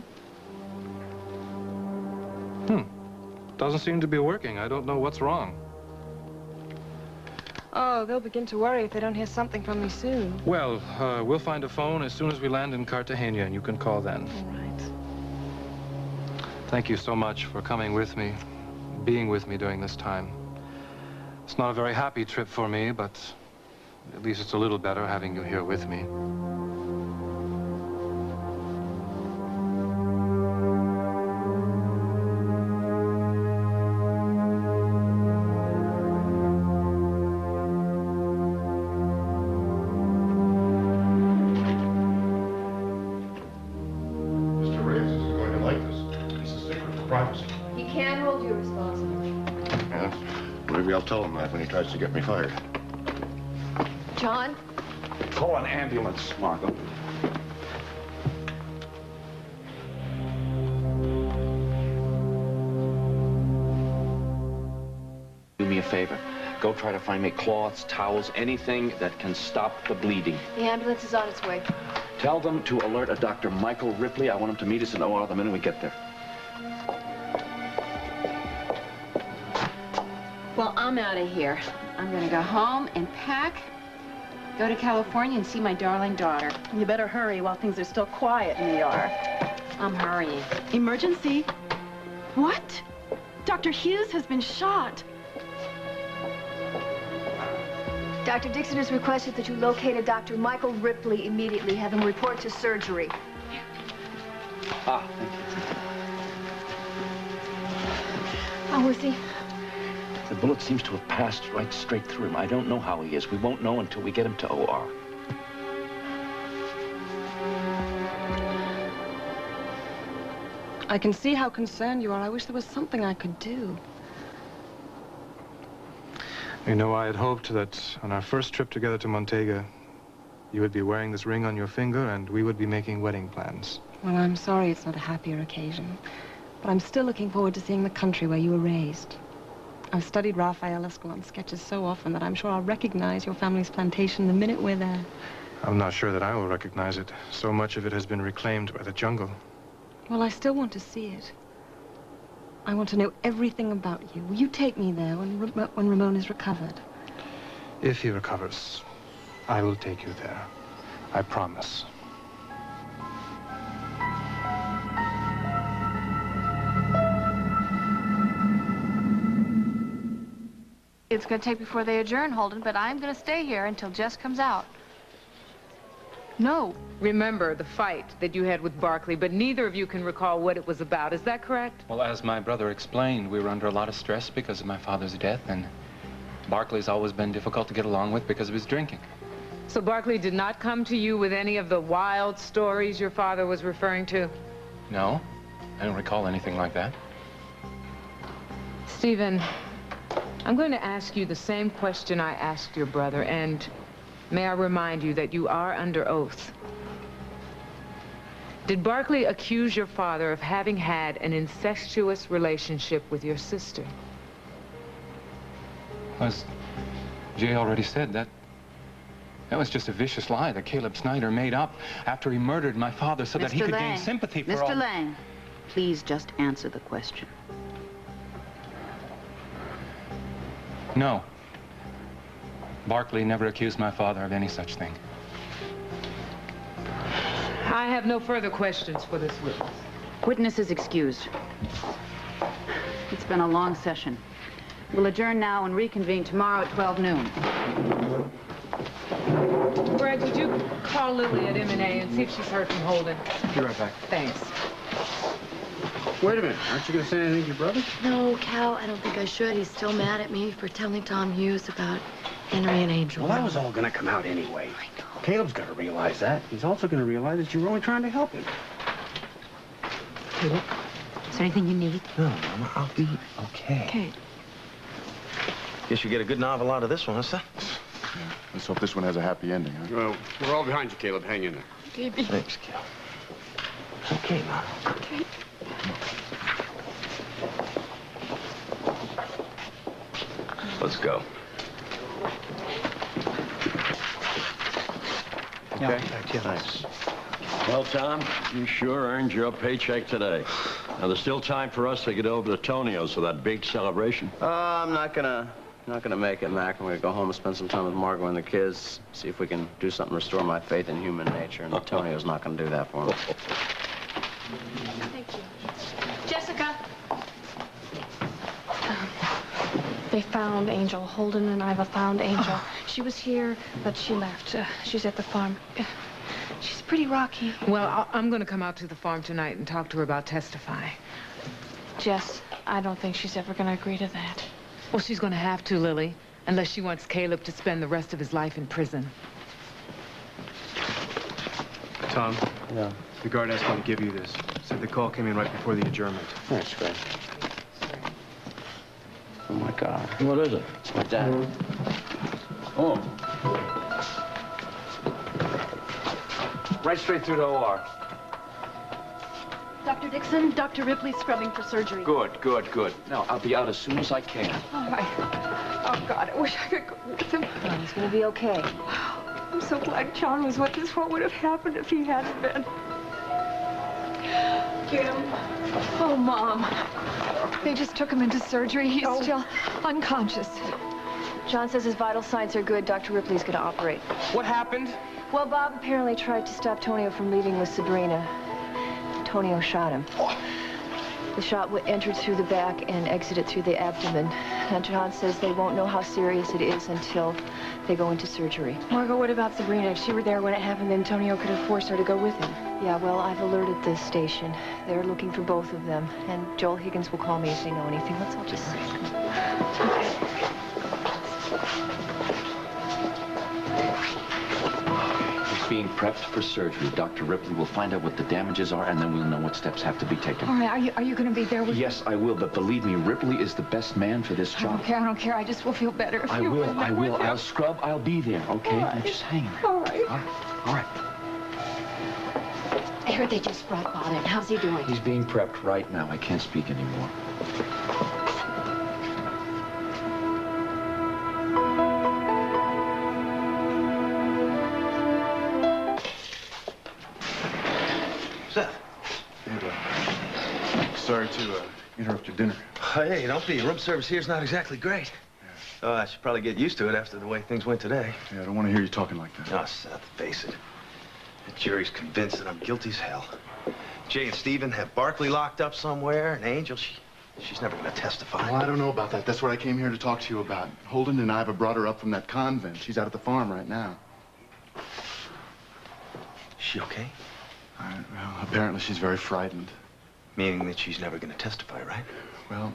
S11: Doesn't seem to be working. I don't know what's wrong.
S3: Oh, they'll begin to worry if they don't hear something from me soon.
S11: Well, we'll find a phone as soon as we land in Cartagena, and you can call then.
S3: All right.
S11: Thank you so much for coming with me, being with me during this time. It's not a very happy trip for me, but at least it's a little better having you here with me.
S4: He can hold you responsible.
S6: Yes. Maybe I'll tell him that when he tries to get me fired.
S4: John?
S6: Call an ambulance, Margot.
S22: Do me a favor. Go try to find me cloths, towels, anything that can stop the bleeding.
S4: The ambulance is on its way.
S22: Tell them to alert a Dr. Michael Ripley. I want him to meet us in OR the minute we get there.
S15: Well, I'm out of here. I'm gonna go home and pack, go to California and see my darling daughter.
S9: You better hurry while things are still quiet in the ER.
S15: I'm hurrying.
S9: Emergency? What? Dr. Hughes has been shot.
S3: Dr. Dixon has requested that you locate a Dr. Michael Ripley immediately. Have him report to surgery.
S22: Ah, thank you.
S3: How was he?
S22: The bullet seems to have passed right straight through him. I don't know how he is. We won't know until we get him to OR.
S9: I can see how concerned you are. I wish there was something I could do.
S11: You know, I had hoped that on our first trip together to Montega, you would be wearing this ring on your finger and we would be making wedding plans.
S9: Well, I'm sorry it's not a happier occasion. But I'm still looking forward to seeing the country where you were raised. I've studied Raphael Escalon's sketches so often that I'm sure I'll recognize your family's plantation the minute we're there.
S11: I'm not sure that I will recognize it. So much of it has been reclaimed by the jungle.
S9: Well, I still want to see it. I want to know everything about you. Will you take me there when Ramon is recovered?
S11: If he recovers, I will take you there. I promise.
S13: It's going to take before they adjourn, Holden, but I'm going to stay here until Jess comes out.
S12: No. Remember the fight that you had with Barkley, but neither of you can recall what it was about. Is that correct?
S23: Well, as my brother explained, we were under a lot of stress because of my father's death, and Barkley's always been difficult to get along with because of his drinking.
S12: So Barkley did not come to you with any of the wild stories your father was referring to?
S23: No, I don't recall anything like that.
S12: Stephen, I'm going to ask you the same question I asked your brother, and may I remind you that you are under oath. Did Barkley accuse your father of having had an incestuous relationship with your sister?
S23: As Jay already said, that was just a vicious lie that Caleb Snyder made up after he murdered my father so that he could gain sympathy for all...
S19: Mr. Lang, please just answer the question.
S23: No. Barkley never accused my father of any such thing.
S12: I have no further questions for this witness.
S19: Witness is excused. It's been a long session. We'll adjourn now and reconvene tomorrow at 12 noon.
S12: Greg, would you call Lily at M&A and see if she's heard from Holden?
S20: Be right back.
S12: Thanks.
S7: Wait a minute. Aren't you going to say anything to your brother?
S8: No, Cal, I don't think I should. He's still mad at me for telling Tom Hughes about Henry and Angel.
S7: Well, that was all going to come out anyway. I know. Caleb's got to realize that. He's also going to realize that you were only trying to help him.
S15: Caleb, is there anything you need?
S7: No, Mama, I'll be okay.
S15: Okay.
S6: Guess you get a good novel out of this one, huh, son?
S17: Let's hope this one has a happy ending, huh?
S6: Well, we're all behind you, Caleb. Hang in there.
S8: Baby.
S7: Thanks, Cal. Okay, Mom.
S8: Okay.
S6: Let's go.
S7: Okay. Thanks.
S2: Well, Tom, you sure earned your paycheck today. Now, there's still time for us to get over to Tonio's for that big celebration.
S7: I'm not gonna make it, Mac. I'm gonna go home and spend some time with Margot and the kids. See if we can do something to restore my faith in human nature. And Tonio's not gonna do that for me.
S13: Thank you. Jessica.
S3: They found Angel. Holden and Iva found Angel. She was here, but she left. She's at the farm. She's pretty rocky.
S12: Well, I'm going to come out to the farm tonight and talk to her about testifying.
S3: Jess, I don't think she's ever going to agree to that.
S12: Well, she's going to have to, Lily, unless she wants Caleb to spend the rest of his life in prison.
S20: Tom?
S7: Yeah?
S20: The guard asked me to give you this. Said the call came in right before the adjournment.
S7: That's great. Oh, my God.
S2: What is it?
S7: It's my dad.
S2: Oh.
S7: Right straight through to OR.
S3: Dr. Dixon, Dr. Ripley's scrubbing for surgery.
S22: Good, good, good. Now, I'll be out as soon as I can.
S4: All right. Oh, God, I wish I could go with him.
S3: He's going to be okay.
S4: I'm so glad John was with us. What would have happened if he hadn't been? Kim. Oh, Mom. They just took him into surgery. He's still unconscious.
S3: John says his vital signs are good. Dr. Ripley's going to operate.
S21: What happened?
S3: Well, Bob apparently tried to stop Tonio from leaving with Sabrina. Tonio shot him. The shot entered through the back and exited through the abdomen. Now, John says they won't know how serious it is until they go into surgery.
S9: Margot, what about Sabrina? If she were there when it happened, then Tonio could have forced her to go with him.
S3: Yeah, well, I've alerted the station. They're looking for both of them. And Joel Higgins will call me if they know anything. Let's all just sit.
S22: He's being prepped for surgery. Dr. Ripley will find out what the damages are, and then we'll know what steps have to be taken.
S4: All right, are you going to be there with me?
S22: Yes, I will, but believe me, Ripley is the best man for this job.
S4: I don't care. I just will feel better if
S22: I
S4: you
S22: will. I'll scrub. I'll be there, okay?
S4: All right.
S22: Just hang in there.
S4: All right.
S22: All right.
S15: I heard they just brought Bob in. How's he doing?
S22: He's being prepped right now. I can't speak anymore.
S17: Seth. Sorry to interrupt your dinner.
S6: Hey, don't be. Room service here's not exactly great. Oh, I should probably get used to it after the way things went today.
S17: Yeah, I don't want to hear you talking like that.
S6: Oh, Seth, face it. The jury's convinced that I'm guilty as hell. Jay and Stephen have Barkley locked up somewhere, and Angel, she's never going to testify.
S17: Well, I don't know about that. That's what I came here to talk to you about. Holden and Iva brought her up from that convent. She's out at the farm right now.
S6: Is she okay?
S17: Well, apparently she's very frightened.
S6: Meaning that she's never going to testify, right?
S17: Well,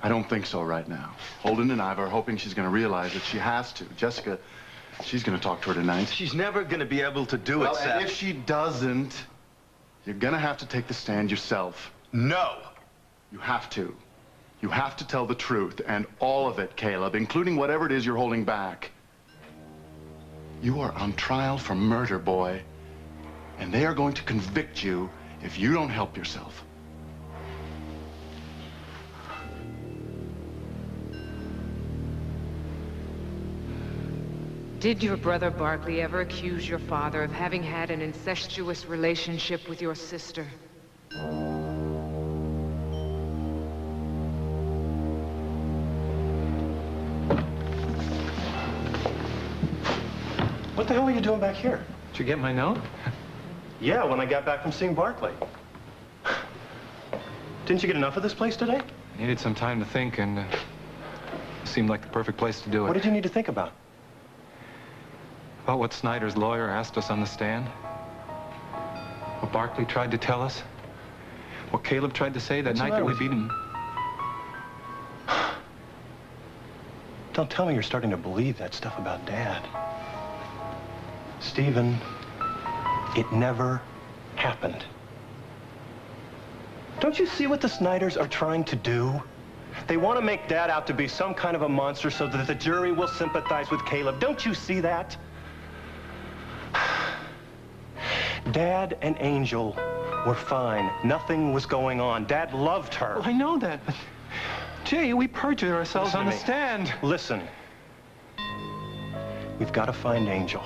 S17: I don't think so right now. Holden and Iva are hoping she's going to realize that she has to. Jessica, she's going to talk to her tonight.
S6: She's never going to be able to do it, Seth.
S17: And if she doesn't, you're going to have to take the stand yourself.
S6: No!
S17: You have to. You have to tell the truth, and all of it, Caleb, including whatever it is you're holding back. You are on trial for murder, boy. And they are going to convict you if you don't help yourself.
S12: Did your brother Barkley ever accuse your father of having had an incestuous relationship with your sister?
S16: What the hell are you doing back here?
S20: Did you get my note?
S16: Yeah, when I got back from seeing Barkley. Didn't you get enough of this place today?
S20: I needed some time to think, and it seemed like the perfect place to do it.
S16: What did you need to think about?
S20: About what Snyder's lawyer asked us on the stand. What Barkley tried to tell us. What Caleb tried to say that night that we beat him.
S16: Don't tell me you're starting to believe that stuff about Dad. Stephen, it never happened. Don't you see what the Snyders are trying to do? They want to make Dad out to be some kind of a monster so that the jury will sympathize with Caleb. Don't you see that? Dad and Angel were fine. Nothing was going on. Dad loved her.
S20: Well, I know that, but... Jay, we perjured ourselves on the stand.
S16: Listen. We've got to find Angel.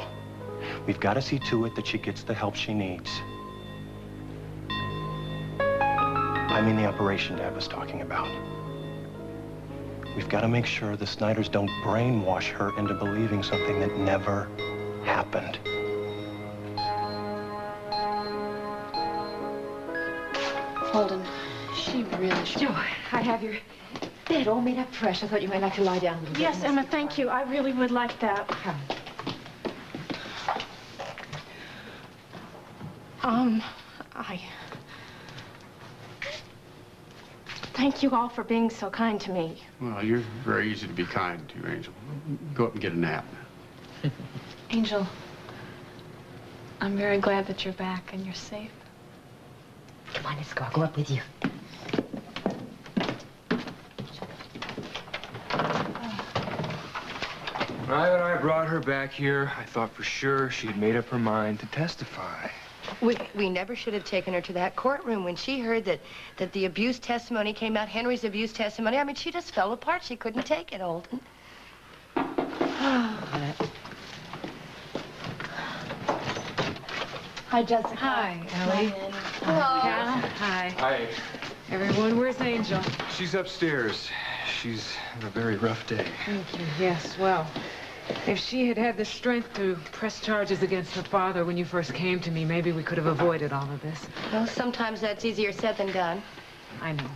S16: We've got to see to it that she gets the help she needs. I mean the operation Dad was talking about. We've got to make sure the Snyders don't brainwash her into believing something that never happened.
S8: Holden, she really should.
S15: Joy, I have your bed all made up fresh. I thought you might like to lie down a little bit.
S5: Yes, Emma, thank you. I really would like that. Thank you all for being so kind to me.
S14: Well, you're very easy to be kind to, Angel. Go up and get a nap.
S8: Angel, I'm very glad that you're back and you're safe.
S15: Come on, let's go. I'll go up with you.
S20: When I brought her back here, I thought for sure she had made up her mind to testify.
S18: We never should have taken her to that courtroom when she heard that the abuse testimony came out, Henry's abuse testimony. I mean, she just fell apart. She couldn't take it, Holden.
S8: Hi, Jessica.
S12: Hi, Ellie. Cal. Hi.
S20: Hi.
S12: Everyone, where's Angel?
S20: She's upstairs. She's had a very rough day.
S12: Thank you. Yes, well, if she had had the strength to press charges against her father when you first came to me, maybe we could have avoided all of this.
S18: Well, sometimes that's easier said than done.
S12: I know.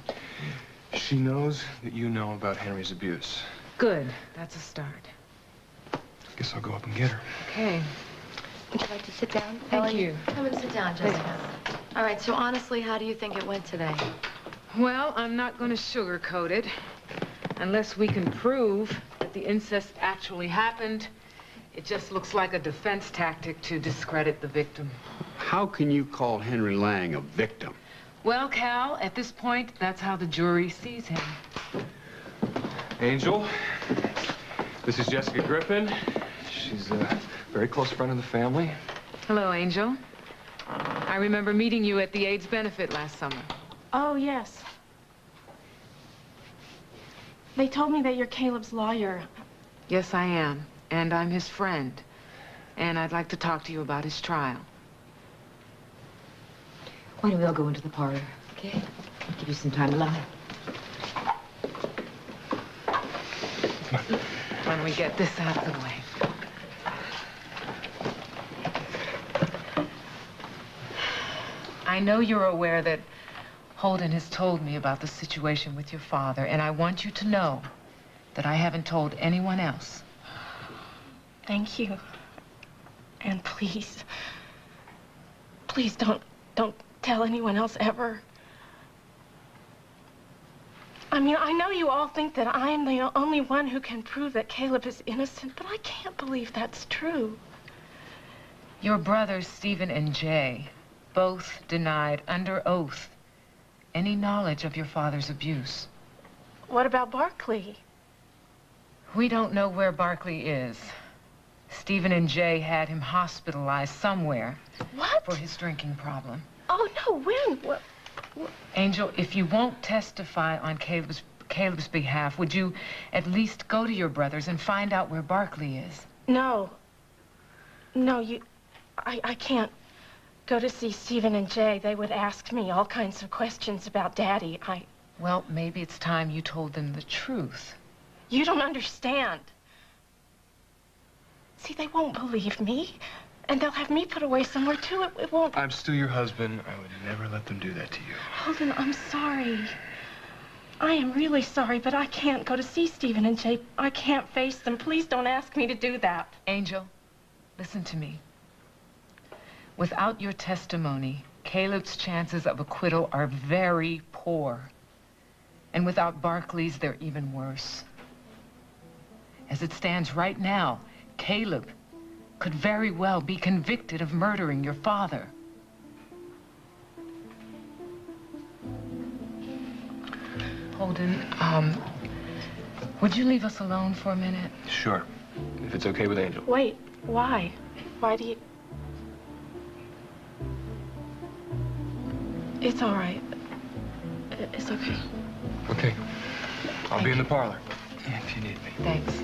S20: She knows that you know about Henry's abuse.
S12: Good. That's a start.
S20: I guess I'll go up and get her.
S12: Okay.
S18: Would you like to sit down?
S12: Thank you.
S8: Come and sit down, Jessica. All right, so honestly, how do you think it went today?
S12: Well, I'm not going to sugarcoat it. Unless we can prove that the incest actually happened, it just looks like a defense tactic to discredit the victim.
S14: How can you call Henry Lang a victim?
S12: Well, Cal, at this point, that's how the jury sees him.
S20: Angel, this is Jessica Griffin. She's a very close friend of the family.
S12: Hello, Angel. I remember meeting you at the AIDS benefit last summer.
S5: Oh, yes. They told me that you're Caleb's lawyer.
S12: Yes, I am. And I'm his friend. And I'd like to talk to you about his trial.
S15: Why don't we all go into the parlor, okay? I'll give you some time alone.
S12: Why don't we get this out of the way? I know you're aware that Holden has told me about the situation with your father, and I want you to know that I haven't told anyone else.
S5: Thank you. And please, please don't tell anyone else ever. I mean, I know you all think that I am the only one who can prove that Caleb is innocent, but I can't believe that's true.
S12: Your brothers, Stephen and Jay, both denied under oath any knowledge of your father's abuse.
S5: What about Barkley?
S12: We don't know where Barkley is. Stephen and Jay had him hospitalized somewhere.
S5: What?
S12: For his drinking problem.
S5: Oh, no, when? What?
S12: Angel, if you won't testify on Caleb's behalf, would you at least go to your brothers and find out where Barkley is?
S5: No. No, I can't go to see Stephen and Jay. They would ask me all kinds of questions about Daddy.
S12: Well, maybe it's time you told them the truth.
S5: You don't understand. See, they won't believe me. And they'll have me put away somewhere, too. It won't...
S20: I'm still your husband. I would never let them do that to you.
S5: Holden, I'm sorry. I am really sorry, but I can't go to see Stephen and Jay. I can't face them. Please don't ask me to do that.
S12: Angel, listen to me. Without your testimony, Caleb's chances of acquittal are very poor. And without Barkley's, they're even worse. As it stands right now, Caleb could very well be convicted of murdering your father. Holden, would you leave us alone for a minute?
S20: Sure, if it's okay with Angel.
S5: Wait, why? Why do you... It's all right. It's okay.
S20: Okay. I'll be in the parlor if you need me.
S12: Thanks.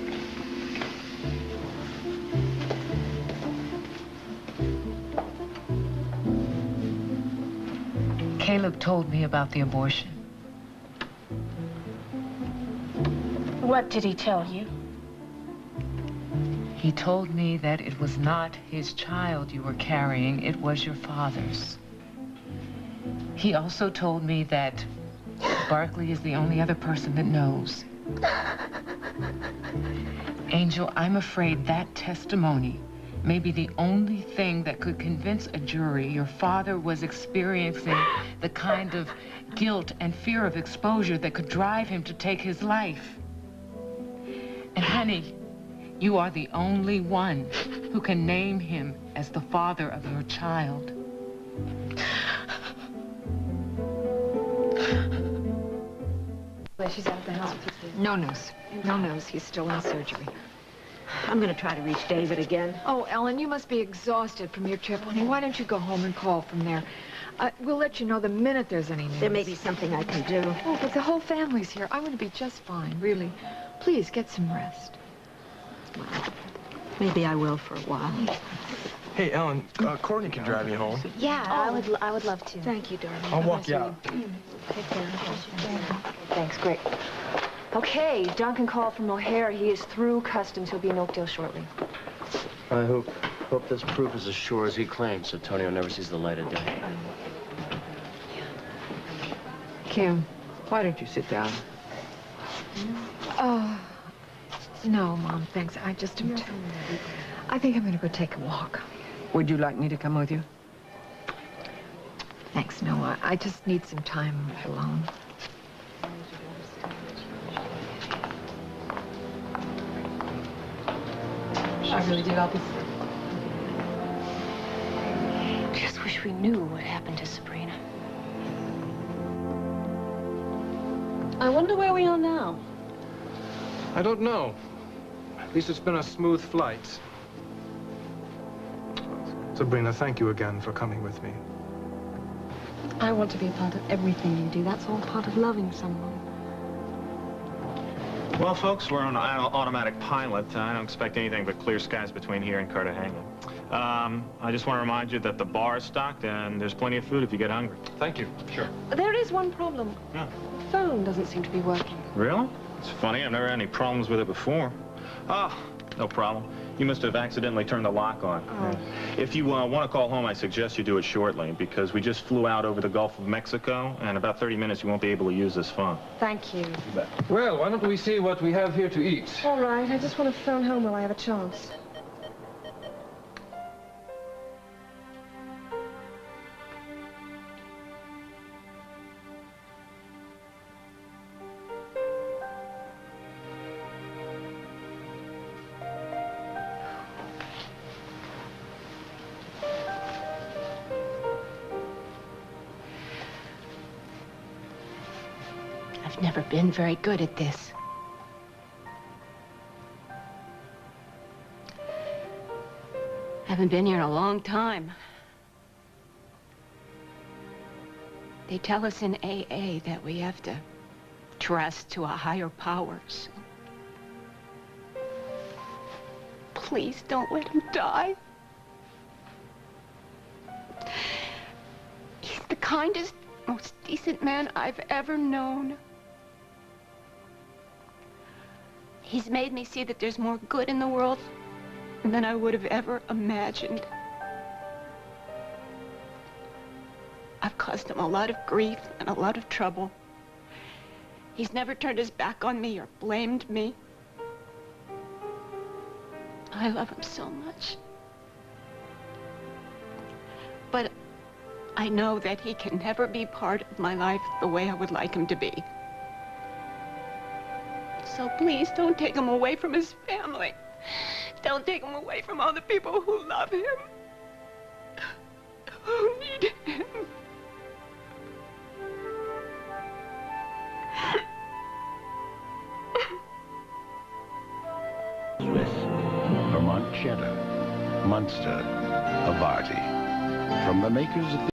S1: Caleb told me about the abortion.
S5: What did he tell you?
S1: He told me that it was not his child you were carrying, it was your father's. He also told me that Barkley is the only other person that knows. Angel, I'm afraid that testimony may be the only thing that could convince a jury your father was experiencing the kind of guilt and fear of exposure that could drive him to take his life. And honey, you are the only one who can name him as the father of your child.
S4: She's out of the house with you. No news. No news. He's still in surgery.
S10: I'm going to try to reach David again.
S4: Oh, Ellen, you must be exhausted from your trip, honey. Why don't you go home and call from there? We'll let you know the minute there's any news.
S10: There may be something I can do.
S4: Oh, but the whole family's here. I'm going to be just fine, really. Please, get some rest.
S10: Well, maybe I will for a while.
S21: Hey, Ellen, Courtney can drive you home.
S15: Yeah, I would love to.
S4: Thank you, darling.
S21: I'll walk you out.
S4: Take care. Thanks, great. Okay, Duncan called from O'Hare. He is through customs. He'll be in Oakdale shortly.
S7: I hope this proof is as sure as he claims, so Tonio never sees the light of day.
S1: Kim, why don't you sit down?
S4: Oh, no, Mom, thanks. I think I'm going to go take a walk.
S1: Would you like me to come with you?
S4: Thanks, no, I just need some time alone.
S3: I really do. I'll be... Just wish we knew what happened to Sabrina.
S9: I wonder where we are now.
S20: I don't know. At least it's been a smooth flight. Sabrina, thank you again for coming with me.
S9: I want to be a part of everything you do. That's all part of loving someone.
S11: Well, folks, we're on automatic pilot. I don't expect anything but clear skies between here and Cartagena. I just want to remind you that the bar is stocked and there's plenty of food if you get hungry.
S20: Thank you. Sure.
S9: There is one problem.
S11: Yeah.
S9: The phone doesn't seem to be working.
S11: Really? It's funny. I've never had any problems with it before. Oh, no problem. You must have accidentally turned the lock on.
S9: Oh.
S11: If you want to call home, I suggest you do it shortly because we just flew out over the Gulf of Mexico, and in about 30 minutes you won't be able to use this phone.
S9: Thank you.
S11: You bet.
S20: Well, why don't we see what we have here to eat?
S9: All right. I just want to phone home while I have a chance.
S8: I've never been very good at this. Haven't been here in a long time. They tell us in AA that we have to trust to a higher powers. Please don't let him die. He's the kindest, most decent man I've ever known. He's made me see that there's more good in the world than I would have ever imagined. I've caused him a lot of grief and a lot of trouble. He's never turned his back on me or blamed me. I love him so much. But I know that he can never be part of my life the way I would like him to be. So please don't take him away from his family. Don't take him away from all the people who love him, who need him.
S24: Swiss, Vermont cheddar, Munster, Havarti. From the makers of